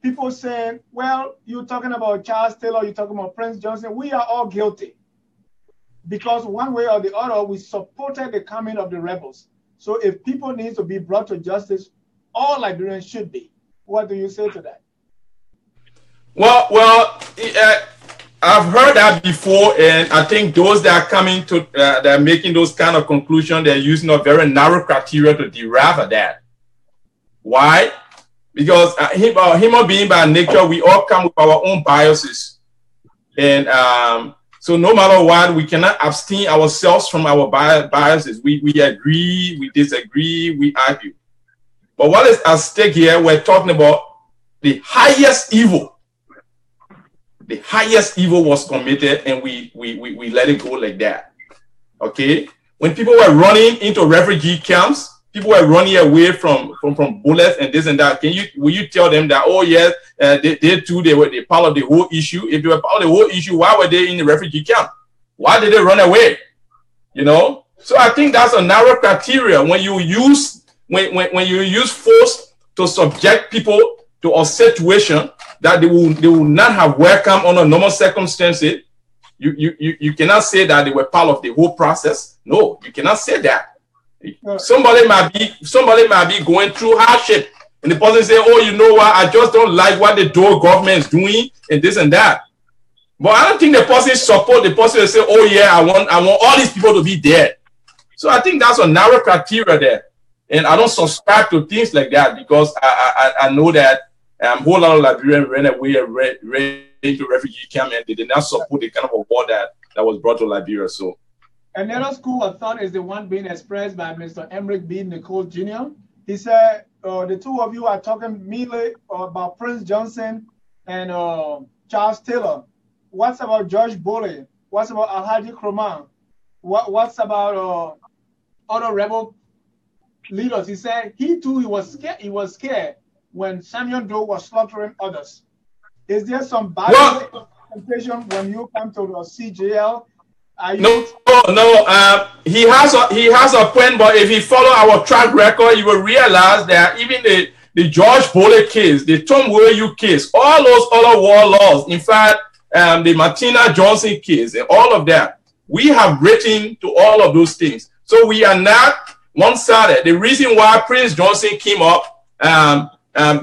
Speaker 1: People saying, well, you're talking about Charles Taylor, you're talking about Prince Johnson. We are all guilty. Because one way or the other, we supported the coming of the rebels. So if people need to be brought to justice, all Liberians should be. What do you say to that?
Speaker 4: Well, I've heard that before, and I think those that are coming to, that are making those kind of conclusions, they're using a very narrow criteria to derive of that. Why? Because human being by nature, we all come with our own biases. And so no matter what, we cannot abstain ourselves from our biases. We agree, we disagree, we argue. But what is at stake here, we're talking about the highest evil. The highest evil was committed, and we let it go like that. Okay? When people were running into refugee camps, people were running away from bullets and this and that. Will you tell them that, oh yes, they too, they were part of the whole issue? If they were part of the whole issue, why were they in the refugee camp? Why did they run away? You know? So I think that's a narrow criteria. When you use force to subject people to a situation that they will not have welcome under normal circumstances, you cannot say that they were part of the whole process. No, you cannot say that. Somebody might be going through hardship, and the person say, "Oh, you know what? I just don't like what the Doe government is doing, and this and that." But I don't think the person support the person will say, "Oh yeah, I want all these people to be dead." So I think that's a narrow criteria there, and I don't subscribe to things like that because I know that a whole lot of Liberians ran away and ran into refugee camp, and they did not support the kind of a war that was brought to Liberia. So.
Speaker 1: Another school of thought is the one being expressed by Mr. Emmerich B. Nicole Jr. He said, the two of you are talking mainly about Prince Johnson and Charles Taylor. What's about George Boley? What's about Alhaji Kroman? What's about other rebel leaders? He said he was scared when Samuel Doe was slaughtering others. Is there some bias when you come to the CJL?
Speaker 4: No. He has a point, but if you follow our track record, you will realize that even the George Boley case, the Tom Weyu case, all those other warlords, in fact, the Martina Johnson case, and all of that, we have written to all of those things. So we are not one-sided. The reason why Prince Johnson came up,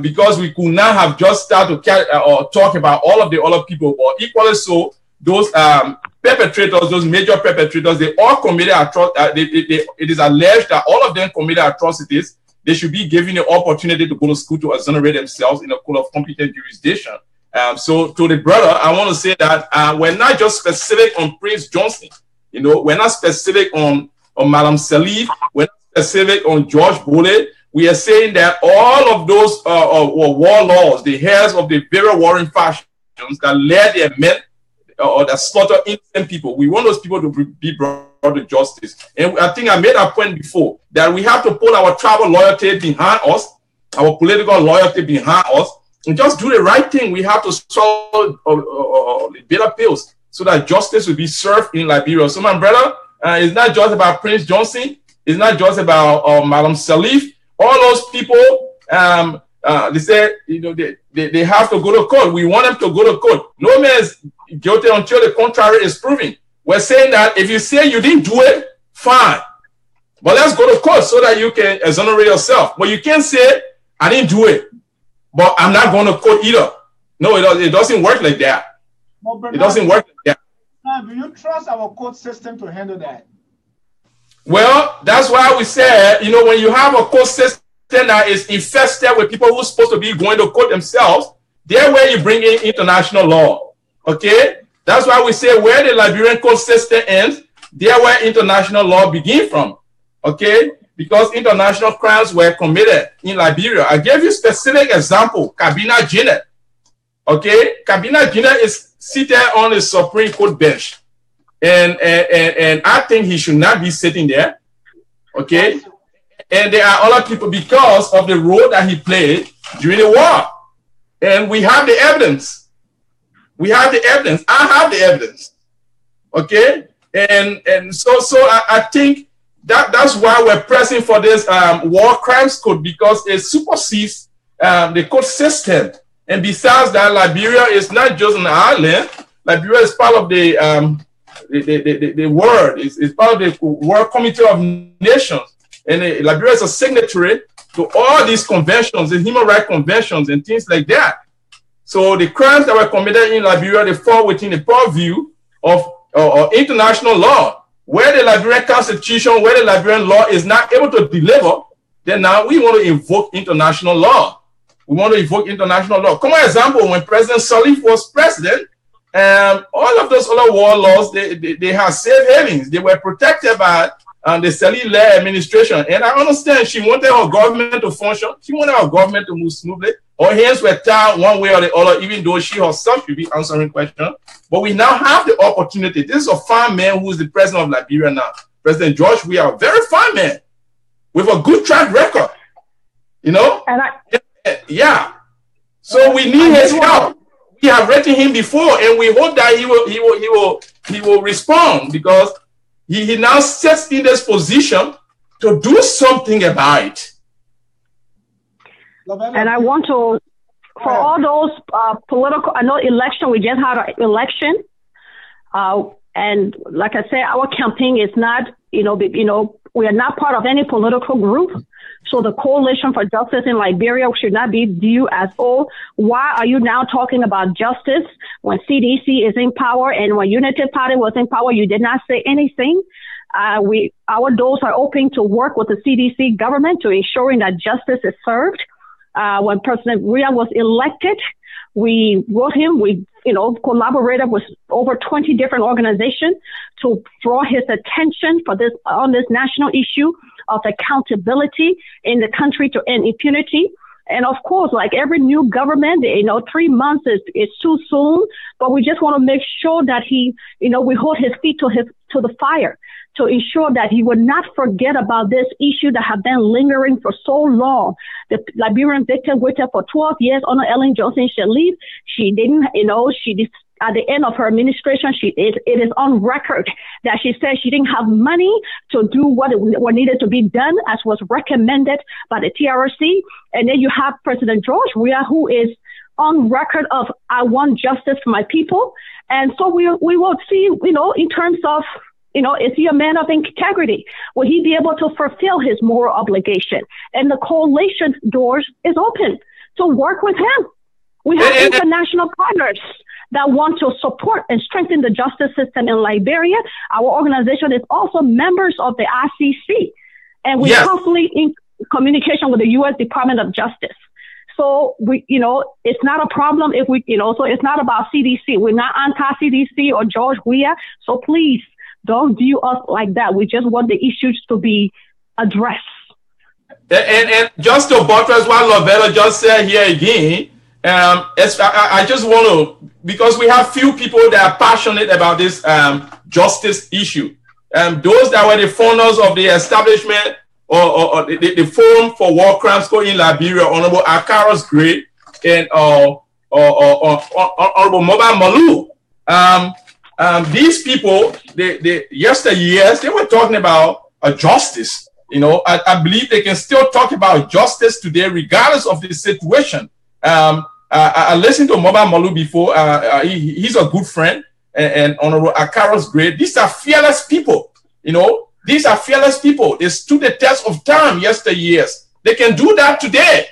Speaker 4: because we could not have just started to talk about all of the other people, but equally so, those perpetrators, those major perpetrators, they all committed atrocities. It is alleged that all of them committed atrocities. They should be given the opportunity to go to school to exonerate themselves in a court of competent jurisdiction. So to the brother, I want to say that we're not just specific on Prince Johnson. You know, we're not specific on Madam Salif. We're not specific on George Boley. We are saying that all of those warlords, the heads of the very warring factions that led their men or that slaughter innocent people, we want those people to be brought to justice. And I think I made a point before that we have to put our tribal loyalty behind us, our political loyalty behind us, and just do the right thing. We have to swallow the bitter pills so that justice will be served in Liberia. So my brother, it's not just about Prince Johnson. It's not just about Madam Salif. All those people, they say, you know, they have to go to court. We want them to go to court. No man is guilty until the contrary is proven. We're saying that if you say you didn't do it, fine. But let's go to court so that you can exonerate yourself. But you can't say, I didn't do it, but I'm not going to court either. No, it doesn't work like that.
Speaker 1: Well, Benard,
Speaker 4: it doesn't work like that.
Speaker 1: Do you trust our court system to handle that?
Speaker 4: Well, that's why we said, you know, when you have a court system that is infested with people who are supposed to be going to court themselves, there where you bring in international law. Okay? That's why we say where the Liberian court system ends, there where international law begins from. Okay? Because international crimes were committed in Liberia. I gave you a specific example, Kabina Janet. Okay, Kabina Jr. is seated on the Supreme Court bench, and I think he should not be sitting there. Okay, and there are other people because of the role that he played during the war, and we have the evidence. We have the evidence. I have the evidence. Okay, and so I think that's why we're pressing for this war crimes code, because it supersedes the court system. And besides that, Liberia is not just an island. Liberia is part of the world. It's part of the World Committee of Nations. And Liberia is a signatory to all these conventions, the human rights conventions and things like that. So the crimes that were committed in Liberia, they fall within the purview of international law. Where the Liberian Constitution, where the Liberian law is not able to deliver, then now we want to invoke international law. We want to invoke international law. Common example, when President Salif was president, all of those other warlords, they had safe havens. They were protected by the Salif-led administration. And I understand she wanted her government to function. She wanted her government to move smoothly. Her hands were tied one way or the other, even though she herself should be answering questions. But we now have the opportunity. This is a fine man who is the president of Liberia now. President George, we are a very fine man with a good track record. You know? Yeah. So we need his help. We have written him before, and we hope that he will respond, because he now sits in this position to do something about it.
Speaker 3: And I want to, for all those political, I know election, we just had an election. And like I said, our campaign is not, we are not part of any political group. So the Coalition for Justice in Liberia should not be viewed as, oh, why are you now talking about justice when CDC is in power, and when Unity Party was in power, you did not say anything? Our doors are open to work with the CDC government to ensuring that justice is served. When President Ria was elected, we wrote him, we collaborated with over 20 different organizations to draw his attention on this national issue of accountability in the country to end impunity. And of course, like every new government, 3 months is too soon, but we just want to make sure that we hold his feet to the fire to ensure that he would not forget about this issue that have been lingering for so long. The Liberian victim waited for 12 years on Ellen Johnson Sirleaf. She didn't, at the end of her administration, it is on record that she said she didn't have money to do what needed to be done, as was recommended by the TRC. And then you have President George Weah, who is on record of, I want justice for my people. And so we will see, in terms of, is he a man of integrity? Will he be able to fulfill his moral obligation? And the coalition doors is open to work with him. We have international partners that want to support and strengthen the justice system in Liberia. Our organization is also members of the ICC, and we're constantly in communication with the U.S. Department of Justice. So it's not a problem if so it's not about CDC. We're not anti-CDC or George Weah. So please don't view us like that. We just want the issues to be addressed.
Speaker 4: And just to buttress what Lovetta just said here again, I just want to, because we have few people that are passionate about this justice issue. Those that were the founders of the establishment or the Forum for War Crimes Code in Liberia, Honorable Akaros Gray and Honorable Mobile Malou. These people, yesteryears, they were talking about justice. I believe they can still talk about justice today, regardless of the situation. I listened to Mobile Malou before. He's a good friend, and Honorable Akaros Gray. These are fearless people. These are fearless people. They stood the test of time yesteryears. They can do that today.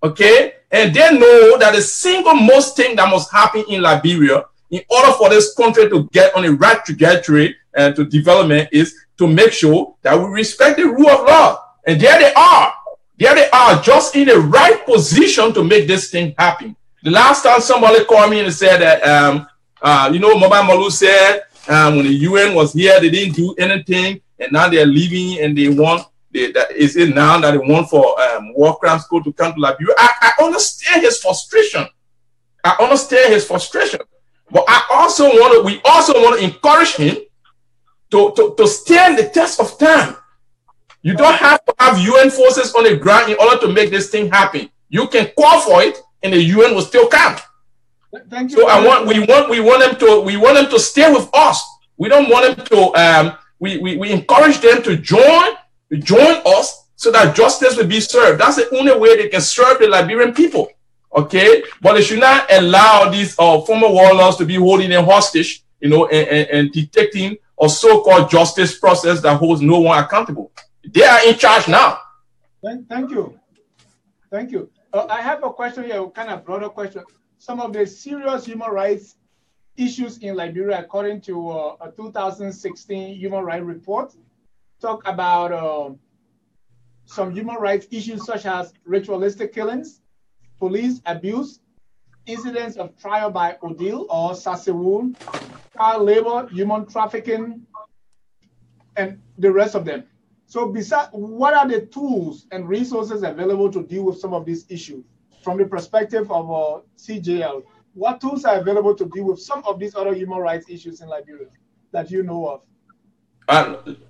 Speaker 4: Okay, and they know that the single most thing that must happen in Liberia, in order for this country to get on the right trajectory and to development, is to make sure that we respect the rule of law. And there they are. There they are, just in the right position to make this thing happen. The last time somebody called me and said that, Mobile Malou said when the UN was here, they didn't do anything, and now they're leaving, and they want, is it now that they want for war crimes code to come to Liberia? I understand his frustration. I understand his frustration, but we also want to encourage him to stand the test of time. You don't have to have UN forces on the ground in order to make this thing happen. You can call for it, and the UN will still come.
Speaker 1: Thank you.
Speaker 4: So we want them to stay with us. We don't want them to. We encourage them to join us so that justice will be served. That's the only way they can serve the Liberian people. Okay, but they should not allow these former warlords to be holding them hostage, and detecting a so-called justice process that holds no one accountable. They are in charge now.
Speaker 1: Thank you. Thank you. I have a question here, kind of broader question. Some of the serious human rights issues in Liberia, according to a 2016 human rights report, talk about some human rights issues such as ritualistic killings, police abuse, incidents of trial by ordeal or Sasewun, child labor, human trafficking, and the rest of them. So besides, what are the tools and resources available to deal with some of these issues from the perspective of CJL? What tools are available to deal with some of these other human rights issues in Liberia that you know of?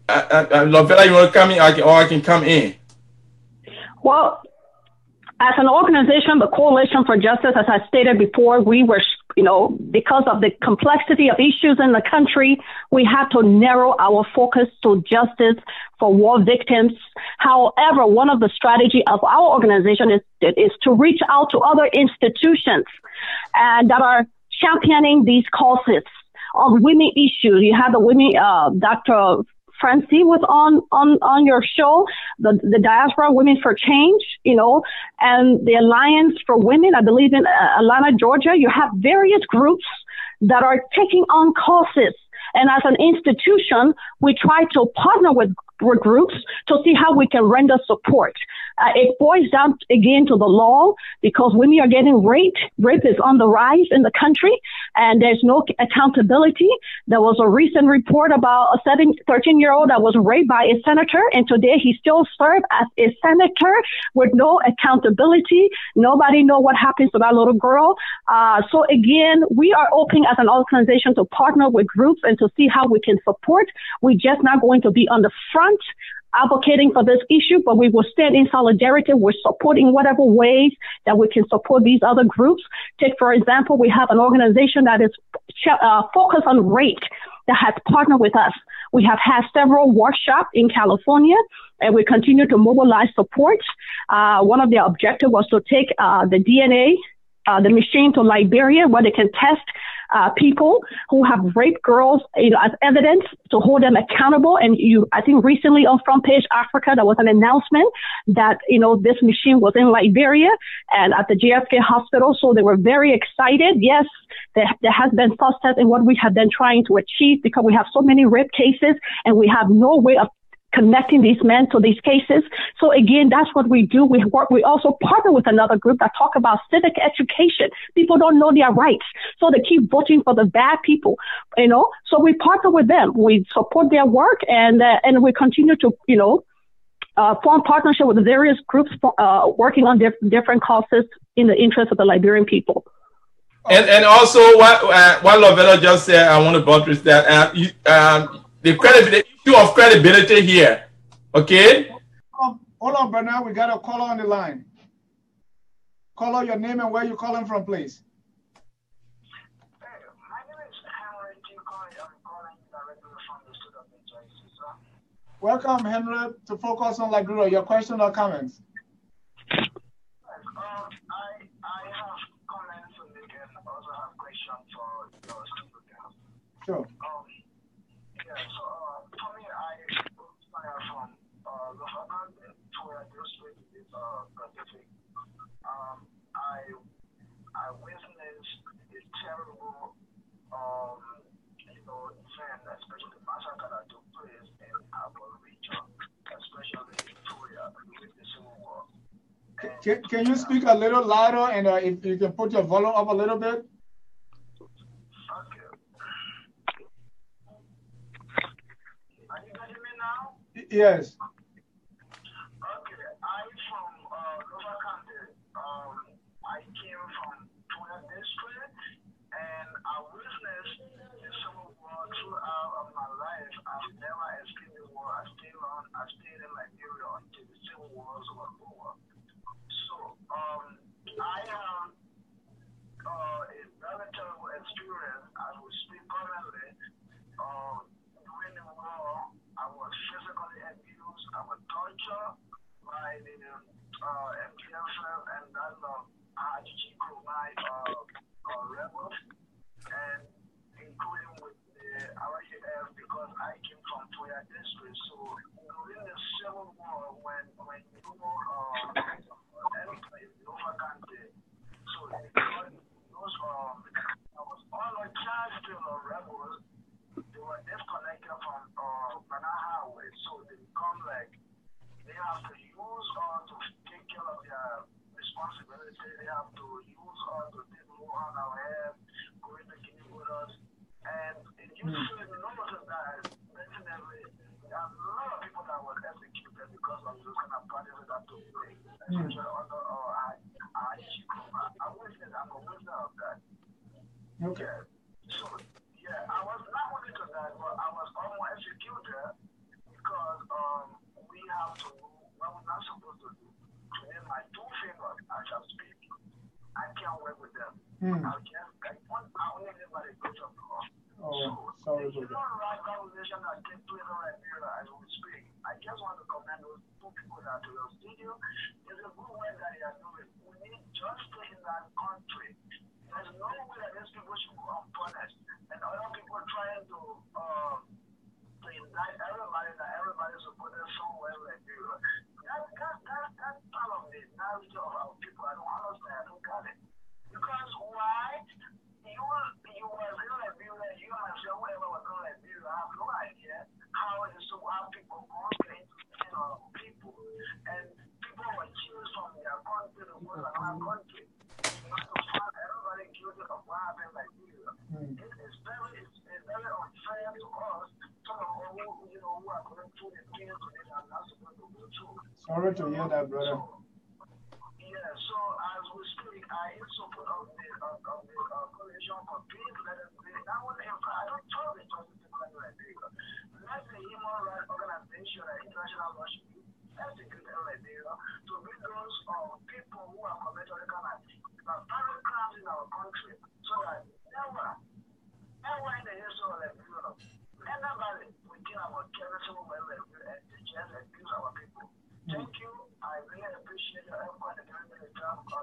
Speaker 4: Lovetta, you want to come in, or I can come in?
Speaker 3: Well, as an organization, the Coalition for Justice, as I stated before, we were, because of the complexity of issues in the country, we had to narrow our focus to justice for war victims. However, one of the strategies of our organization is to reach out to other institutions that are championing these causes of women issues. You have the women, Dr. Francien was on your show, the Diaspora Women for Change, and the Alliance for Women, I believe in Atlanta, Georgia. You have various groups that are taking on causes. And as an institution, we try to partner with groups to see how we can render support. It boils down again to the law, because women are getting raped. Rape is on the rise in the country, and there's no accountability. There was a recent report about a 13-year-old that was raped by a senator, and today he still serves as a senator with no accountability. Nobody knows what happens to that little girl. So again, we are open as an organization to partner with groups and to see how we can support. We're just not going to be on the front advocating for this issue, but we will stand in solidarity with supporting whatever ways that we can support these other groups. Take, for example, we have an organization that is focused on rape that has partnered with us. We have had several workshops in California, and we continue to mobilize support. One of their objectives was to take the DNA, the machine to Liberia, where they can test people who have raped girls, as evidence to hold them accountable. And I think recently on Front Page Africa, there was an announcement that, this machine was in Liberia and at the JFK hospital. So they were very excited. Yes, there has been success in what we have been trying to achieve, because we have so many rape cases and we have no way of connecting these men to these cases. So again, that's what we do. We also partner with another group that talk about civic education. People don't know their rights, so they keep voting for the bad people, So we partner with them. We support their work, and we continue to, form partnership with various groups working on different causes in the interest of the Liberian people.
Speaker 4: And also, what Lovetta just said, I want to buttress that. The issue of credibility here, okay?
Speaker 1: Hold on, Benard. We got a caller on the line. Caller, your name and where you calling from, please.
Speaker 5: My name is Henry. I'm calling directly from the state of New Jersey, sir.
Speaker 1: Welcome, Henry, to Focus on Liberia. Your question or comments?
Speaker 5: Yes, I have comments to make and also have questions for your speaker.
Speaker 1: Sure.
Speaker 5: So for me, I inspired from Lovetta to illustrate this specific. I witnessed a terrible, event, especially the massacre that took place in our region, especially in Victoria with the Civil War.
Speaker 1: Can you speak a little louder, and if you can put your volume up a little bit? Yes.
Speaker 5: Okay, I'm from Goah County. I came from Tugbeh district. their district. So during the Civil War, when Nova country, so those all the Charleston rebels, they were disconnected from Benard Highway, so they become like they have to use to take care of their responsibility. They have to use to take more on our head, going to Guinea with us. And you should notice that definitely there are a lot of people that were executed because of those kind of practices that took place, especially under I would say I'm a witness of that.
Speaker 1: Okay.
Speaker 5: Yeah. So, yeah, I was not only to that, but I was almost executed because we have to, what we're not supposed to do, to name my two fingers as I speak. I can't work with them. I only live by the grace of God.
Speaker 1: Oh, sorry
Speaker 5: the
Speaker 1: about that.
Speaker 5: human rights conversation that takes place in Liberia as we speak, I just want to commend those two people that do your studio. There's a good work that they are doing. We need justice in that country. There's no way that these people should go unpunished. And other people trying to indict everybody that everybody's supported somewhere in Liberia. That's part of the narrative of our people. I don't understand. I don't get it. Because why? You was in Liberia, you myself, whoever was in Liberia, I have no idea how it is to have people going into people. And people were choosing from their country to go to another country. You have to find everybody guilty of what happened in Liberia. It's very unfair to us, some of us who are going through the things that they are not supposed to go through.
Speaker 1: Sorry to hear that, brother.
Speaker 5: So as we speak, I am support of the coalition for peace. Let us be. Now, I don't tell the justice in Liberia. Let the human rights organization and international law should be executed in Liberia to bring those people who are committing all kind of violent crimes in our country, so that never in the history of Liberia, anybody will think about killing someone in Liberia and just abuse our people. Thank you. I really appreciate your effort and giving me the time of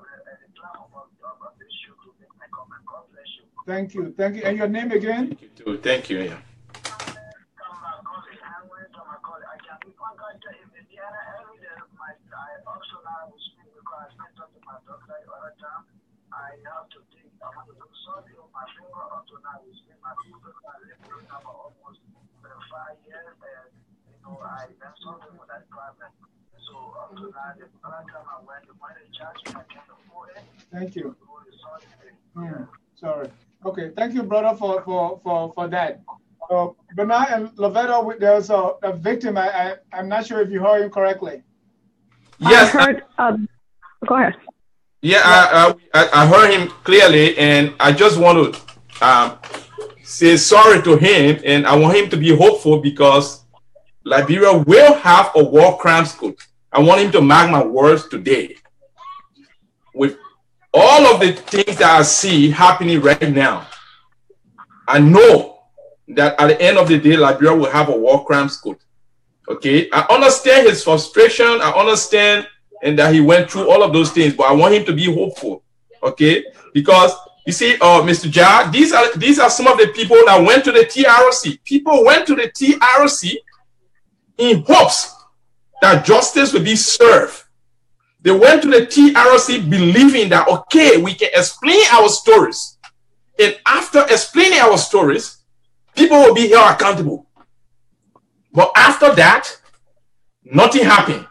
Speaker 5: this show to make my comment. God bless you.
Speaker 1: Thank you. Thank you. And your name again?
Speaker 4: Thank you too. Thank you. Yeah.
Speaker 5: I can be contacted in Indiana every day. I also now will speak because I talk to my doctor all the time. I have to think. I want to do something on my finger up to now. We speak my people. I live in for almost 5 years, and I done something with that problem. So up to now, the other time I went to find a church, I can't afford it.
Speaker 1: Thank you. Sorry. Okay. Thank you, brother, for that. Benard and Lovetta, there's a victim. I'm not sure if you heard him correctly.
Speaker 4: Yes.
Speaker 3: I heard. Go ahead.
Speaker 4: Yeah, I heard him clearly, and I just want to say sorry to him, and I want him to be hopeful because Liberia will have a war crimes court. I want him to mark my words today. With all of the things that I see happening right now, I know that at the end of the day, Liberia will have a war crimes court. Okay, I understand his frustration. I understand and that he went through all of those things, but I want him to be hopeful. Okay, because you see, Mr. Ja, these are some of the people that went to the TRC. People went to the TRC in hopes that justice will be served. They went to the TRC believing that, okay, we can explain our stories. And after explaining our stories, people will be held accountable. But after that, nothing happened.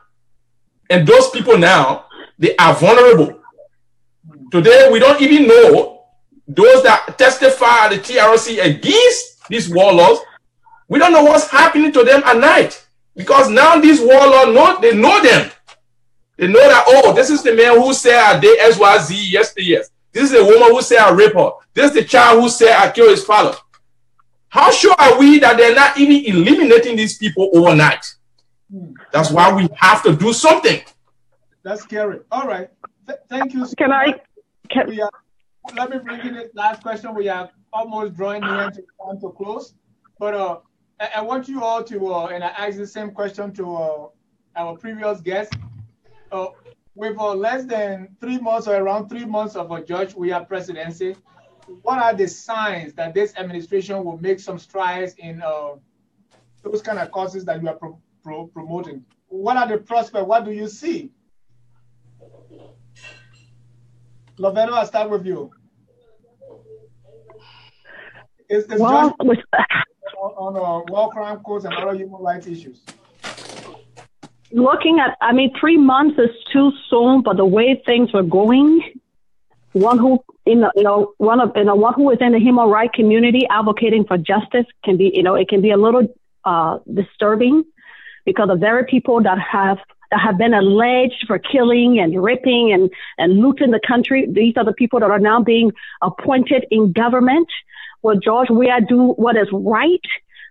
Speaker 4: And those people now, they are vulnerable. Today, we don't even know those that testify at the TRC against these warlords. We don't know what's happening to them at night. Because now these warlords, they know them. They know that, oh, this is the man who said I did XYZ yesterday. This is the woman who said I raped her. This is the child who said I killed his father. How sure are we that they're not even eliminating these people overnight? That's why we have to do something.
Speaker 1: That's scary. All right. Thank you. Let me bring in this last question. We are almost drawing near to time to close. But I want you all to, and I asked the same question to our previous guest. With less than 3 months or around 3 months of a judge, we have presidency. What are the signs that this administration will make some strides in those kind of causes that you are promoting. What are the prospects? What do you see? Lovetta, I'll start with you. Is
Speaker 3: well,
Speaker 1: on war crime codes and other human rights issues?
Speaker 3: Looking at, 3 months is too soon, but the way things were going, one who is in the human rights community advocating for justice can be, it can be a little disturbing, because the very people that have been alleged for killing and raping and looting the country, these are the people that are now being appointed in government. Will George Weah do what is right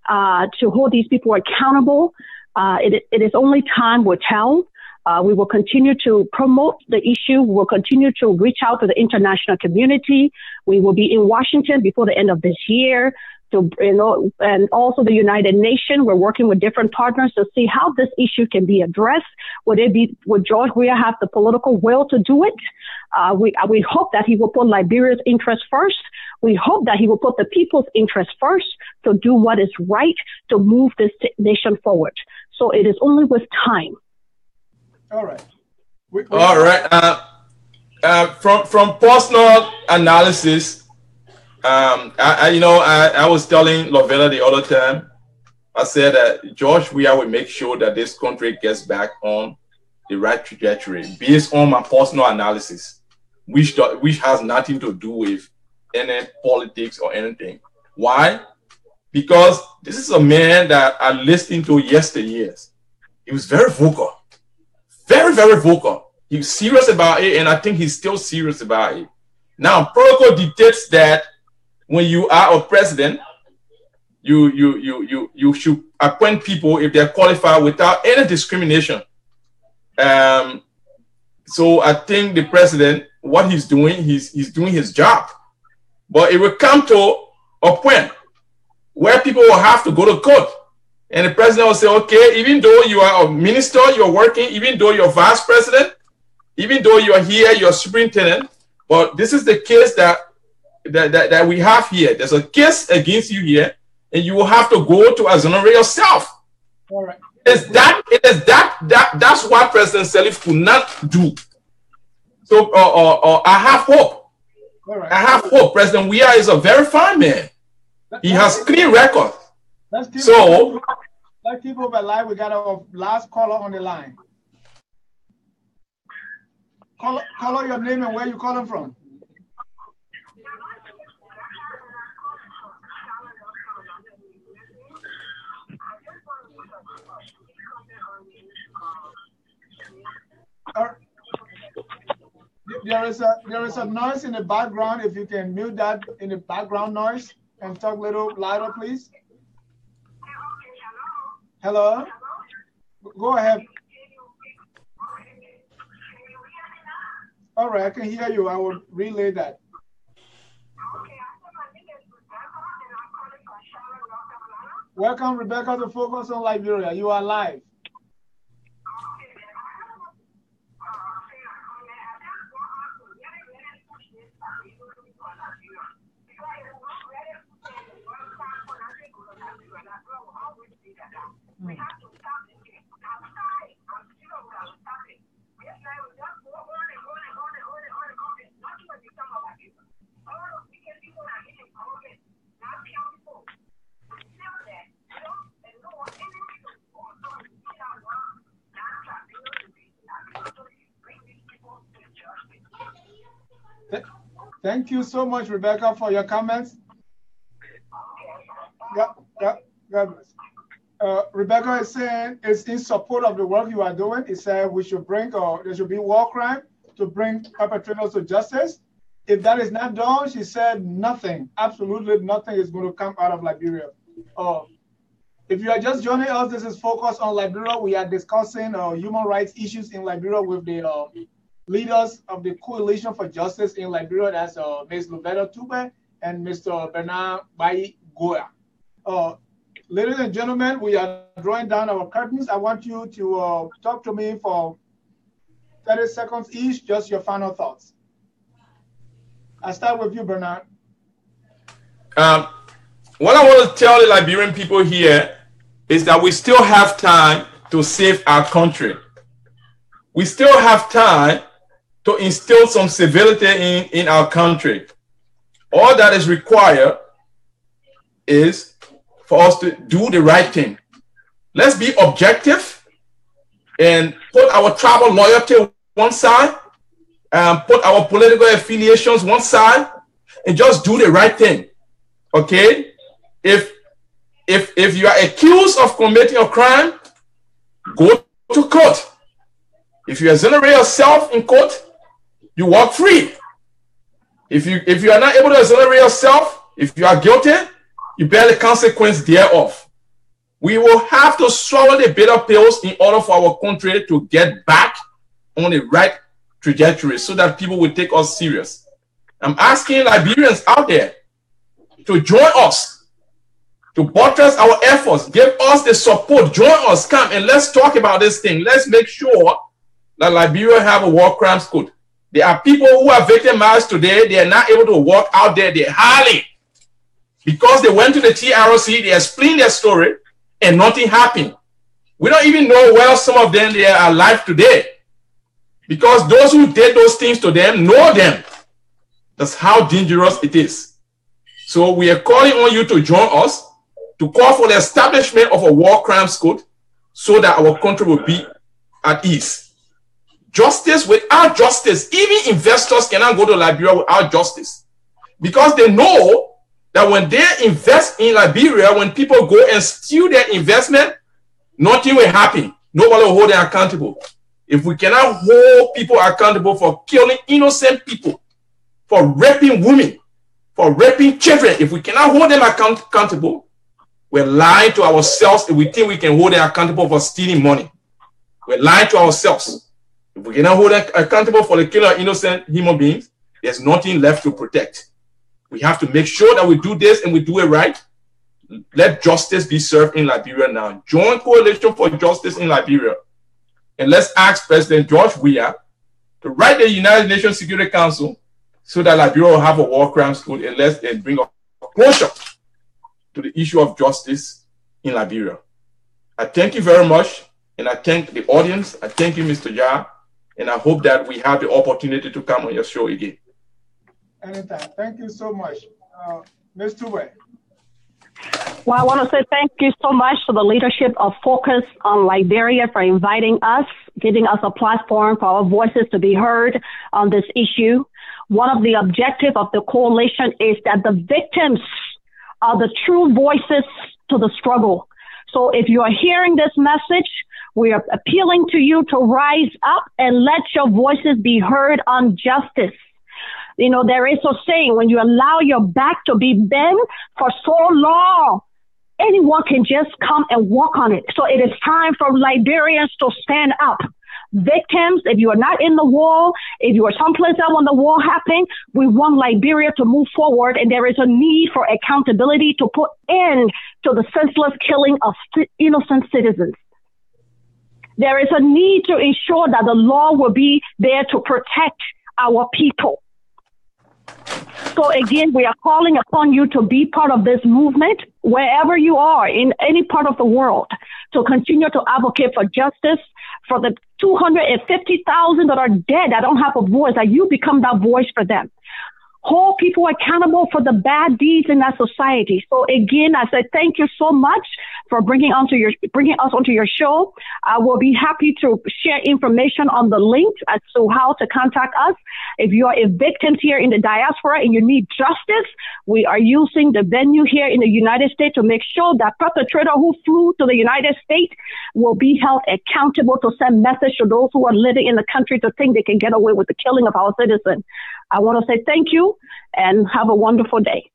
Speaker 3: to hold these people accountable? It is only time will tell. We will continue to promote the issue. We will continue to reach out to the international community. We will be in Washington before the end of this year. And also the United Nations. We're working with different partners to see how this issue can be addressed. Would George Weah have the political will to do it? We hope that he will put Liberia's interest first. We hope that he will put the people's interest first to do what is right to move this nation forward. So it is only with time.
Speaker 1: All right.
Speaker 4: All right. From personal analysis, I was telling Lovetta the other time, I said that George Weah will make sure that this country gets back on the right trajectory based on my personal analysis, which has nothing to do with any politics or anything. Why? Because this is a man that I listened to yesteryears. He was very vocal, very, very vocal. He was serious about it, and I think he's still serious about it. Now, protocol dictates that when you are a president, you should appoint people if they're qualified without any discrimination. So I think the president, what he's doing, he's doing his job. But it will come to a point where people will have to go to court. And the president will say, okay, even though you are a minister, you're working, even though you're vice president, even though you're here, you're superintendent, but this is the case that we have here. There's a case against you here, and you will have to go to exonerate yourself.
Speaker 1: All right.
Speaker 4: That's what President Sirleaf could not do. So I have hope.
Speaker 1: All right.
Speaker 4: I have hope. President Weah is a very fine man. He has clean record.
Speaker 1: Let's keep over line. We got our last caller on the line. Call your name and where you calling from. There is a noise in the background. If you can mute that in the background noise and talk a little louder, please. Hello? Go ahead. All right, I can hear you. I will relay that. Welcome, Rebecca, to Focus on Liberia. You are live. Thank you so much, Rebecca, for your comments. God bless. Rebecca is saying it's in support of the work you are doing. It said we should there should be war crime to bring perpetrators to justice. If that is not done, she said nothing, absolutely nothing is going to come out of Liberia. If you are just joining us, this is Focus on Liberia. We are discussing human rights issues in Liberia with the leaders of the Coalition for Justice in Liberia. That's Ms. Lovetta Tugbeh and Mr. Benard Goah. Ladies and gentlemen, we are drawing down our curtains. I want you to talk to me for 30 seconds each, just your final thoughts. I'll start with you, Benard.
Speaker 4: What I want to tell the Liberian people here is that we still have time to save our country. We still have time to instill some civility in our country. All that is required is for us to do the right thing. Let's be objective and put our tribal loyalty one side, and put our political affiliations one side, and just do the right thing. Okay? If you are accused of committing a crime, go to court. If you exonerate yourself in court, you walk free. If you are not able to exonerate yourself, if you are guilty, you bear the consequence thereof. We will have to swallow the bitter pills in order for our country to get back on the right trajectory so that people will take us serious. I'm asking Liberians out there to join us, to buttress our efforts, give us the support, join us, come and let's talk about this thing. Let's make sure that Liberia have a war crimes code. There are people who are victimized today. They are not able to walk out there. They're howling because they went to the TRC, they explained their story, and nothing happened. We don't even know whether some of them they are alive today because those who did those things to them know them. That's how dangerous it is. So we are calling on you to join us to call for the establishment of a war crimes code so that our country will be at ease. Justice, without justice, even investors cannot go to Liberia without justice because they know that when they invest in Liberia, when people go and steal their investment, nothing will happen. Nobody will hold them accountable. If we cannot hold people accountable for killing innocent people, for raping women, for raping children, if we cannot hold them accountable, we're lying to ourselves if we think we can hold them accountable for stealing money. We're lying to ourselves. If we cannot hold them accountable for the killing of innocent human beings, there's nothing left to protect. We have to make sure that we do this and we do it right. Let justice be served in Liberia now. Join Coalition for Justice in Liberia. And let's ask President George Weah to write the United Nations Security Council so that Liberia will have a war crimes code and bring a closure to the issue of justice in Liberia. I thank you very much. And I thank the audience. I thank you, Mr. Jah. And I hope that we have the opportunity to come on your show again.
Speaker 1: Anytime. Thank you so much. Ms. Tugbeh.
Speaker 3: Well, I want to say thank you so much to the leadership of Focus on Liberia for inviting us, giving us a platform for our voices to be heard on this issue. One of the objectives of the coalition is that the victims are the true voices to the struggle. So if you are hearing this message, we are appealing to you to rise up and let your voices be heard on justice. You know, there is a saying, when you allow your back to be bent for so long, anyone can just come and walk on it. So it is time for Liberians to stand up. Victims, if you are not in the war, if you are someplace else when the war happened, we want Liberia to move forward, and there is a need for accountability to put end to the senseless killing of innocent citizens. There is a need to ensure that the law will be there to protect our people. So again, we are calling upon you to be part of this movement, wherever you are, in any part of the world, to continue to advocate for justice, for the 250,000 that are dead, that don't have a voice, that you become that voice for them. Hold people accountable for the bad deeds in that society. So again, I say thank you so much for bringing us onto your show. I will be happy to share information on the link as to how to contact us. If you are a victim here in the diaspora and you need justice, we are using the venue here in the United States to make sure that perpetrator who flew to the United States will be held accountable, to send message to those who are living in the country to think they can get away with the killing of our citizens. I want to say thank you and have a wonderful day.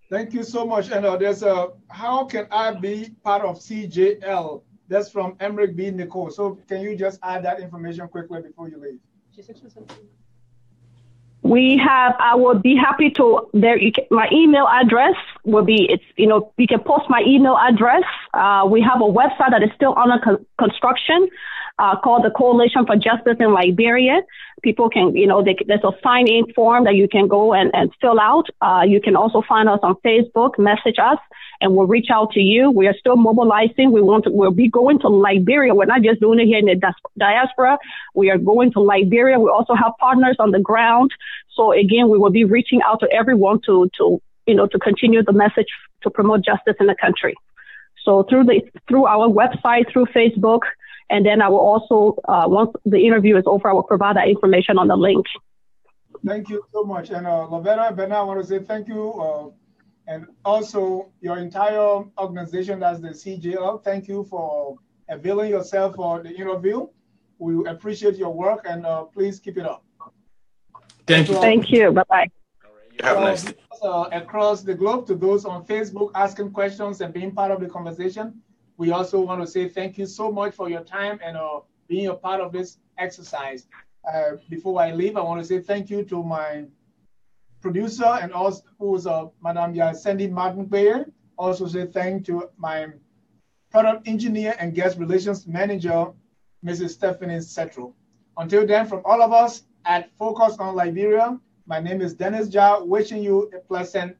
Speaker 1: Thank you so much. And there's how can I be part of CJL? That's from Emmerich B. Nicole. So can you just add that information quickly before you leave?
Speaker 3: I will be happy to, my email address will be, you can post my email address. We have a website that is still under construction called the Coalition for Justice in Liberia. People can, there's a sign-in form that you can go and fill out. You can also find us on Facebook, message us, and we'll reach out to you. We are still mobilizing. We'll be going to Liberia. We're not just doing it here in the diaspora. We are going to Liberia. We also have partners on the ground. So again, we will be reaching out to everyone to continue the message to promote justice in the country. So through our website, through Facebook, and then I will also, once the interview is over, I will provide that information on the link.
Speaker 1: Thank you so much. And Lovetta, Benard, I want to say thank you. And also your entire organization, that's the CJL. Thank you for availing yourself for the interview. We appreciate your work, and please keep it up.
Speaker 4: Thank you.
Speaker 3: Thank you. Bye-bye.
Speaker 4: Have a nice day.
Speaker 1: Across the globe, to those on Facebook asking questions and being part of the conversation, we also want to say thank you so much for your time and being a part of this exercise. Before I leave, I want to say thank you to my producer and also who's Madame Yasendi Martin-Kpeyei. Also say thank to my product engineer and guest relations manager, Mrs. Stephanie Setro. Until then, from all of us at Focus on Liberia, my name is Dennis Jah, wishing you a pleasant